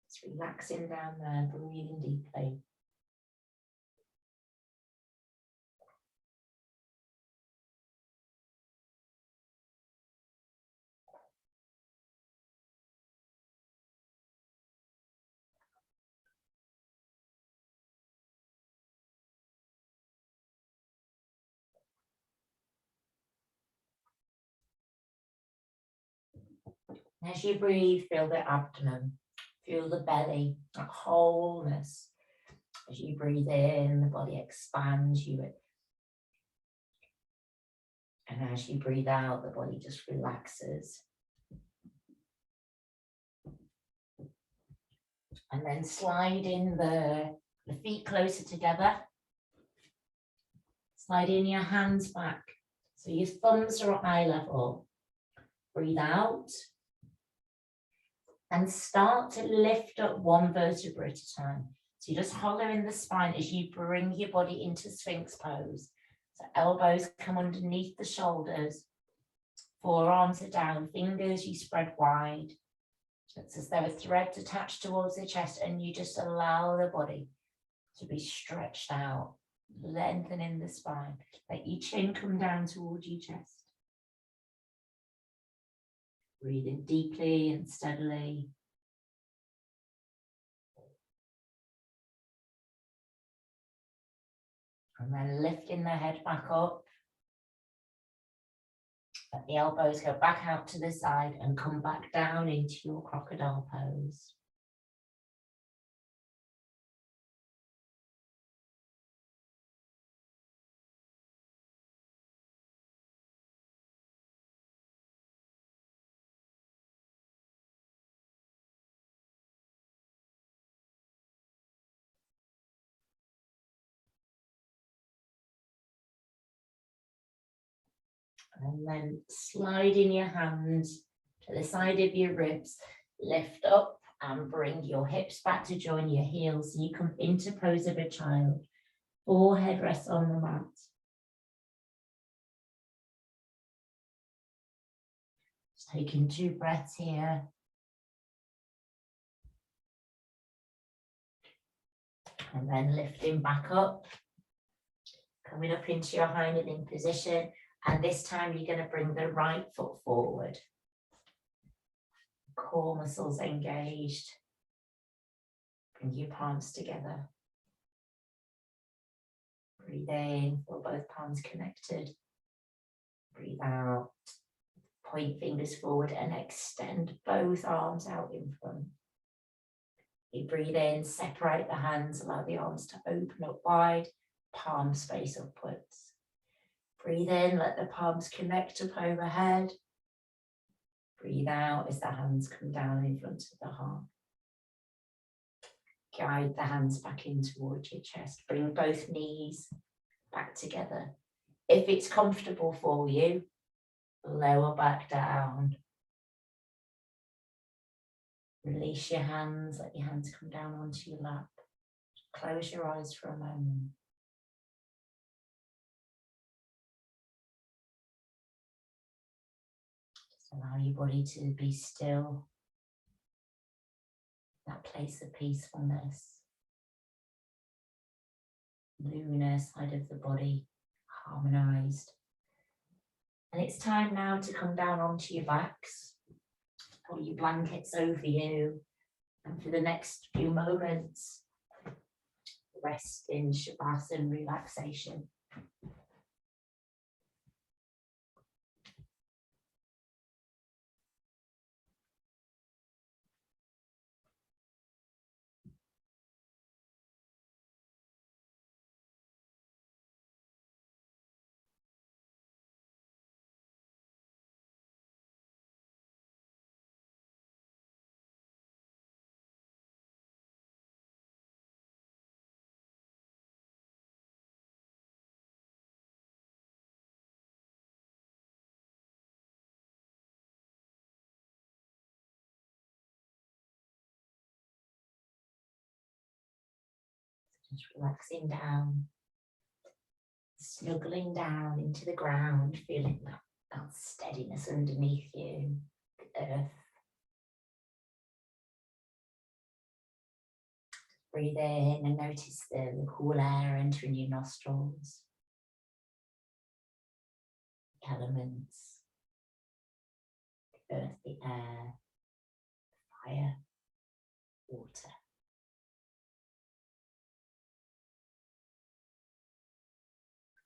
Just relaxing down there, breathing deeply. As you breathe, feel the abdomen, feel the belly, that wholeness. As you breathe in, the body expands you. And as you breathe out, the body just relaxes. And then slide in the feet closer together. Slide in your hands back. So your thumbs are at eye level. Breathe out. And start to lift up one vertebra at a time. So you just hollow in the spine as you bring your body into Sphinx pose. So elbows come underneath the shoulders. Forearms are down, fingers you spread wide. It's as though a thread's attached towards the chest, and you just allow the body to be stretched out, lengthening the spine. Let your chin come down towards your chest. Breathing deeply and steadily. And then lifting the head back up. Let the elbows go back out to the side and come back down into your crocodile pose. And then sliding your hands to the side of your ribs, lift up and bring your hips back to join your heels. So you come into pose of a child. Forehead rests on the mat. Just taking 2 breaths here. And then lifting back up. Coming up into your high kneeling position. And this time you're going to bring the right foot forward. Core muscles engaged. Bring your palms together. Breathe in, feel both palms connected. Breathe out. Point fingers forward and extend both arms out in front. You breathe in, separate the hands, allow the arms to open up wide, palm space upwards. Breathe in, let the palms connect up overhead. Breathe out as the hands come down in front of the heart. Guide the hands back in towards your chest. Bring both knees back together. If it's comfortable for you, lower back down. Release your hands, let your hands come down onto your lap. Close your eyes for a moment. Allow your body to be still, that place of peacefulness. Lunar side of the body harmonized. And it's time now to come down onto your backs. Pull your blankets over you. And for the next few moments, rest in Shavasana relaxation. Just relaxing down, snuggling down into the ground, feeling that steadiness underneath you, the earth. Breathe in and notice the cool air entering your nostrils. The elements, the earth, the air, fire, water.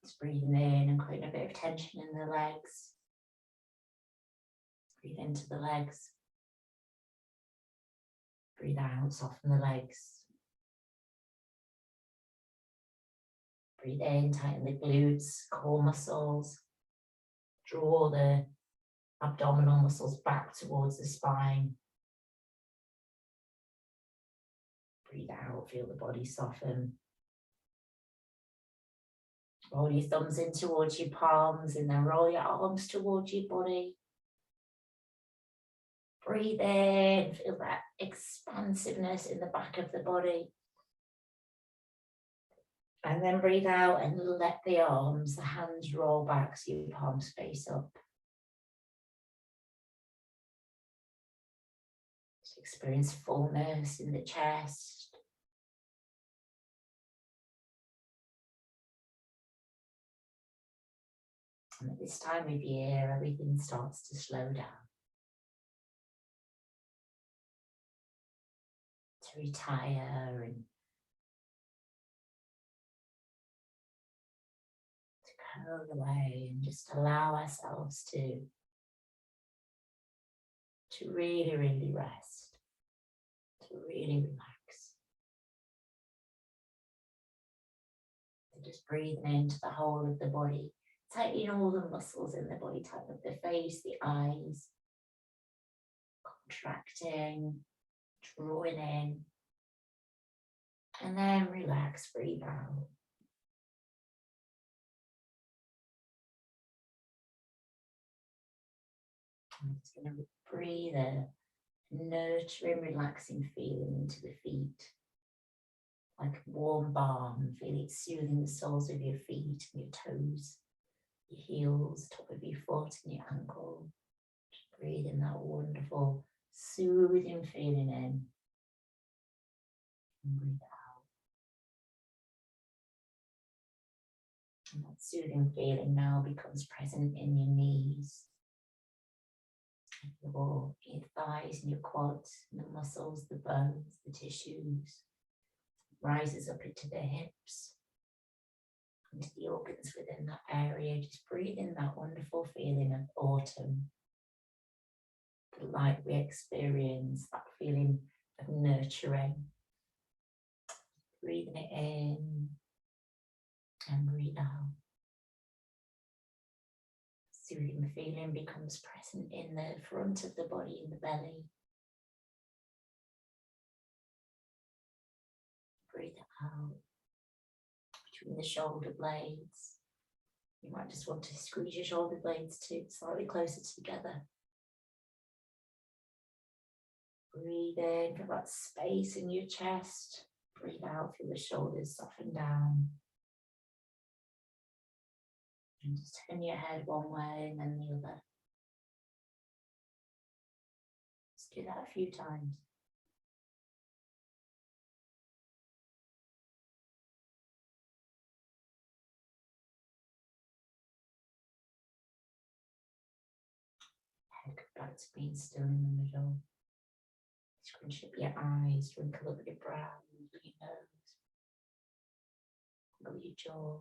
Just breathing in and creating a bit of tension in the legs. Breathe into the legs. Breathe out, soften the legs. Breathe in, tighten the glutes, core muscles. Draw the abdominal muscles back towards the spine. Breathe out, feel the body soften. Roll your thumbs in towards your palms and then roll your arms towards your body. Breathe in, feel that expansiveness in the back of the body. And then breathe out and let the arms, the hands roll back so your palms face up. Just experience fullness in the chest. And at this time of year, everything starts to slow down. To retire and to curl away and just allow ourselves to really, really rest, to really relax. So just breathing into the whole of the body, tightening all the muscles in the body, tighten up the face, the eyes, contracting, drawing in, and then relax, breathe out. I'm just going to breathe a nurturing, relaxing feeling into the feet, like a warm balm, feel it soothing the soles of your feet and your toes, your heels, top of your foot and your ankle. Just breathe in that wonderful, soothing feeling in. And breathe out. And that soothing feeling now becomes present in your knees, your thighs and your quads, and the muscles, the bones, the tissues. Rises up into the hips, into the organs within that area. Just breathe in that wonderful feeling of autumn, the light we experience, that feeling of nurturing. Breathing it in and breathe out. Soothing feeling becomes present in the front of the body, in the belly. Breathe it out between the shoulder blades. You might just want to squeeze your shoulder blades too, slightly closer together. Breathe in, feel that space in your chest. Breathe out, feel the shoulders soften down. And just turn your head one way and then the other. Let's do that a few times. Head go back to being still in the middle. Scrunch up your eyes, wrinkle up your brow, your nose, wiggle your jaw.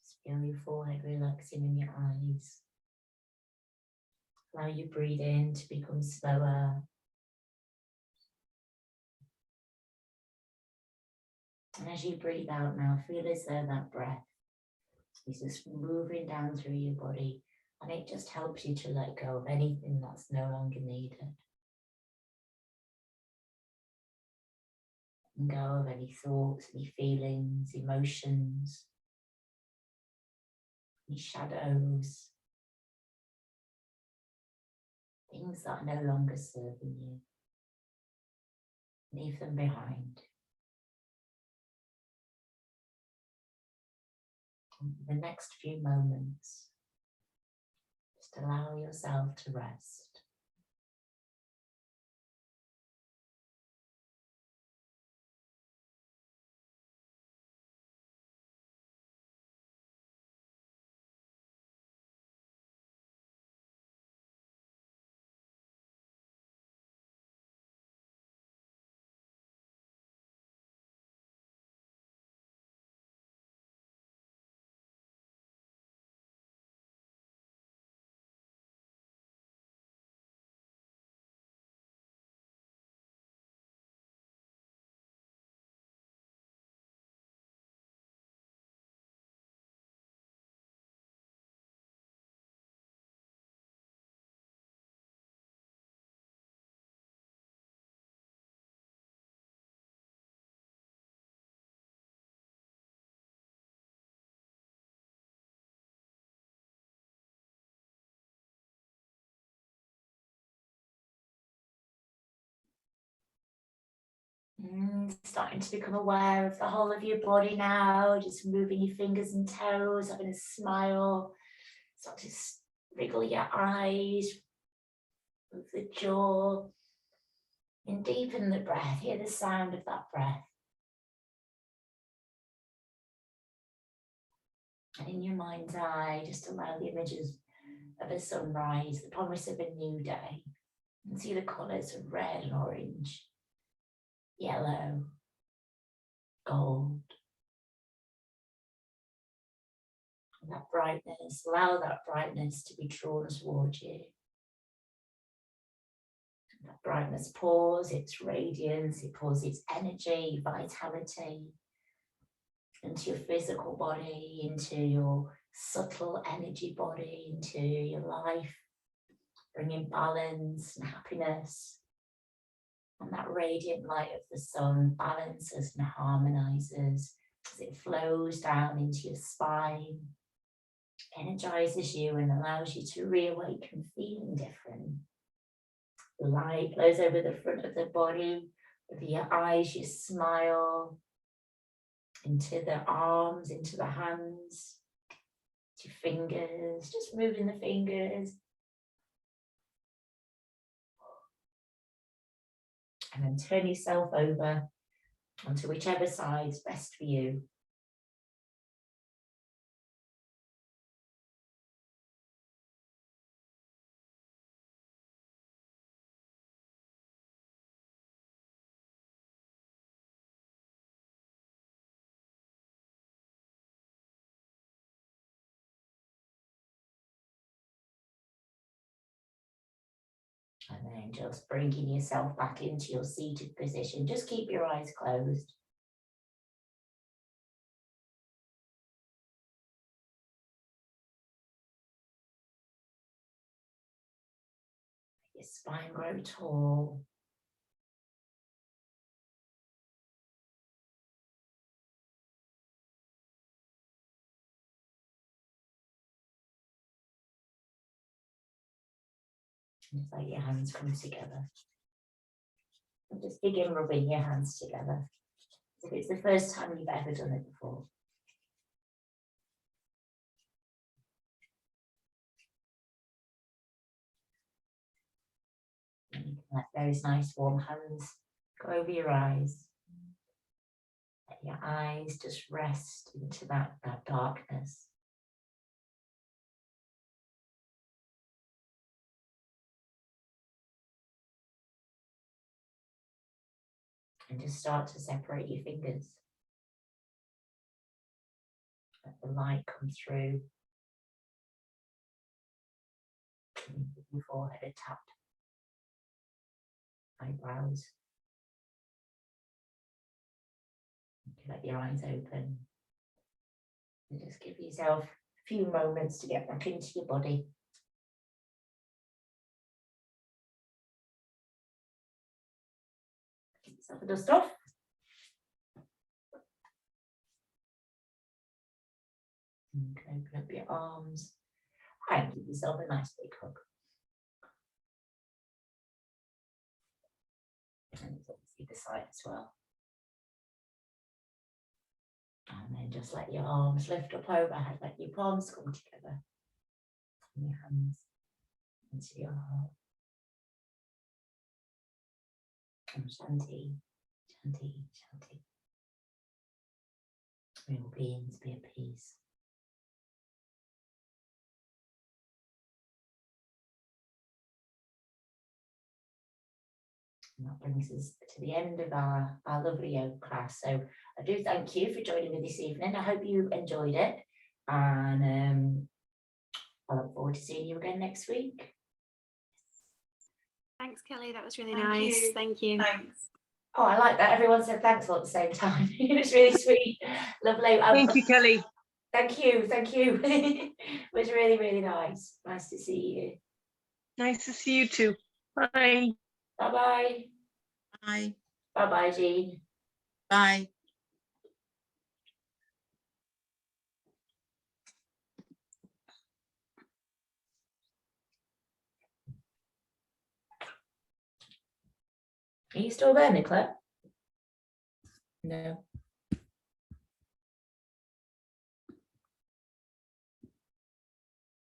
Just feel your forehead relaxing in your eyes. Allow your breathing to become slower. And as you breathe out now, feel as though that breath is just moving down through your body, and it just helps you to let go of anything that's no longer needed. And go of any thoughts, any feelings, emotions, any shadows, things that are no longer serving you. Leave them behind. And for the next few moments, just allow yourself to rest. Starting to become aware of the whole of your body now, just moving your fingers and toes, having a smile. Start to wriggle your eyes, move the jaw, and deepen the breath. Hear the sound of that breath. And in your mind's eye, just allow the images of a sunrise, the promise of a new day. And see the colours of red and orange, yellow, gold. And that brightness, allow that brightness to be drawn towards you. And that brightness pours its radiance, it pours its energy, vitality into your physical body, into your subtle energy body, into your life, bringing balance and happiness. And that radiant light of the sun balances and harmonizes as it flows down into your spine, energizes you and allows you to reawaken feeling different. The light flows over the front of the body, over your eyes, you smile, into the arms, into the hands, to your fingers, just moving the fingers. And then turn yourself over onto whichever side's best for you. And then just bringing yourself back into your seated position. Just keep your eyes closed. Your spine grow tall. Just let your hands come together. And just begin rubbing your hands together. If it's the first time you've ever done it before. And you can let those nice warm hands go over your eyes. Let your eyes just rest into that darkness. And just start to separate your fingers. Let the light come through. Your forehead, a tap. Eyebrows. You can let your eyes open. And just give yourself a few moments to get back into your body. Get yourself a dust off. And open up your arms. And give yourself a nice big hug. And it's obviously the side as well. And then just let your arms lift up overhead, let your palms come together. And your hands into your heart. And Shanti, Shanti, Shanti. Real beings be at peace. And that brings us to the end of our lovely yoga class. So I do thank you for joining me this evening. I hope you enjoyed it. And I look forward to seeing you again next week. Thanks, Kelly. That was really nice. Thank you. Thanks. Oh, I like that. Everyone said thanks all at the same time. It was really sweet. Lovely. Thank you, Kelly. Thank you. Thank you. It was really, really nice. Nice to see you. Nice to see you too. Bye. Bye-bye. Bye. Bye-bye, Jean. Bye. Are you still there, Nicola? No.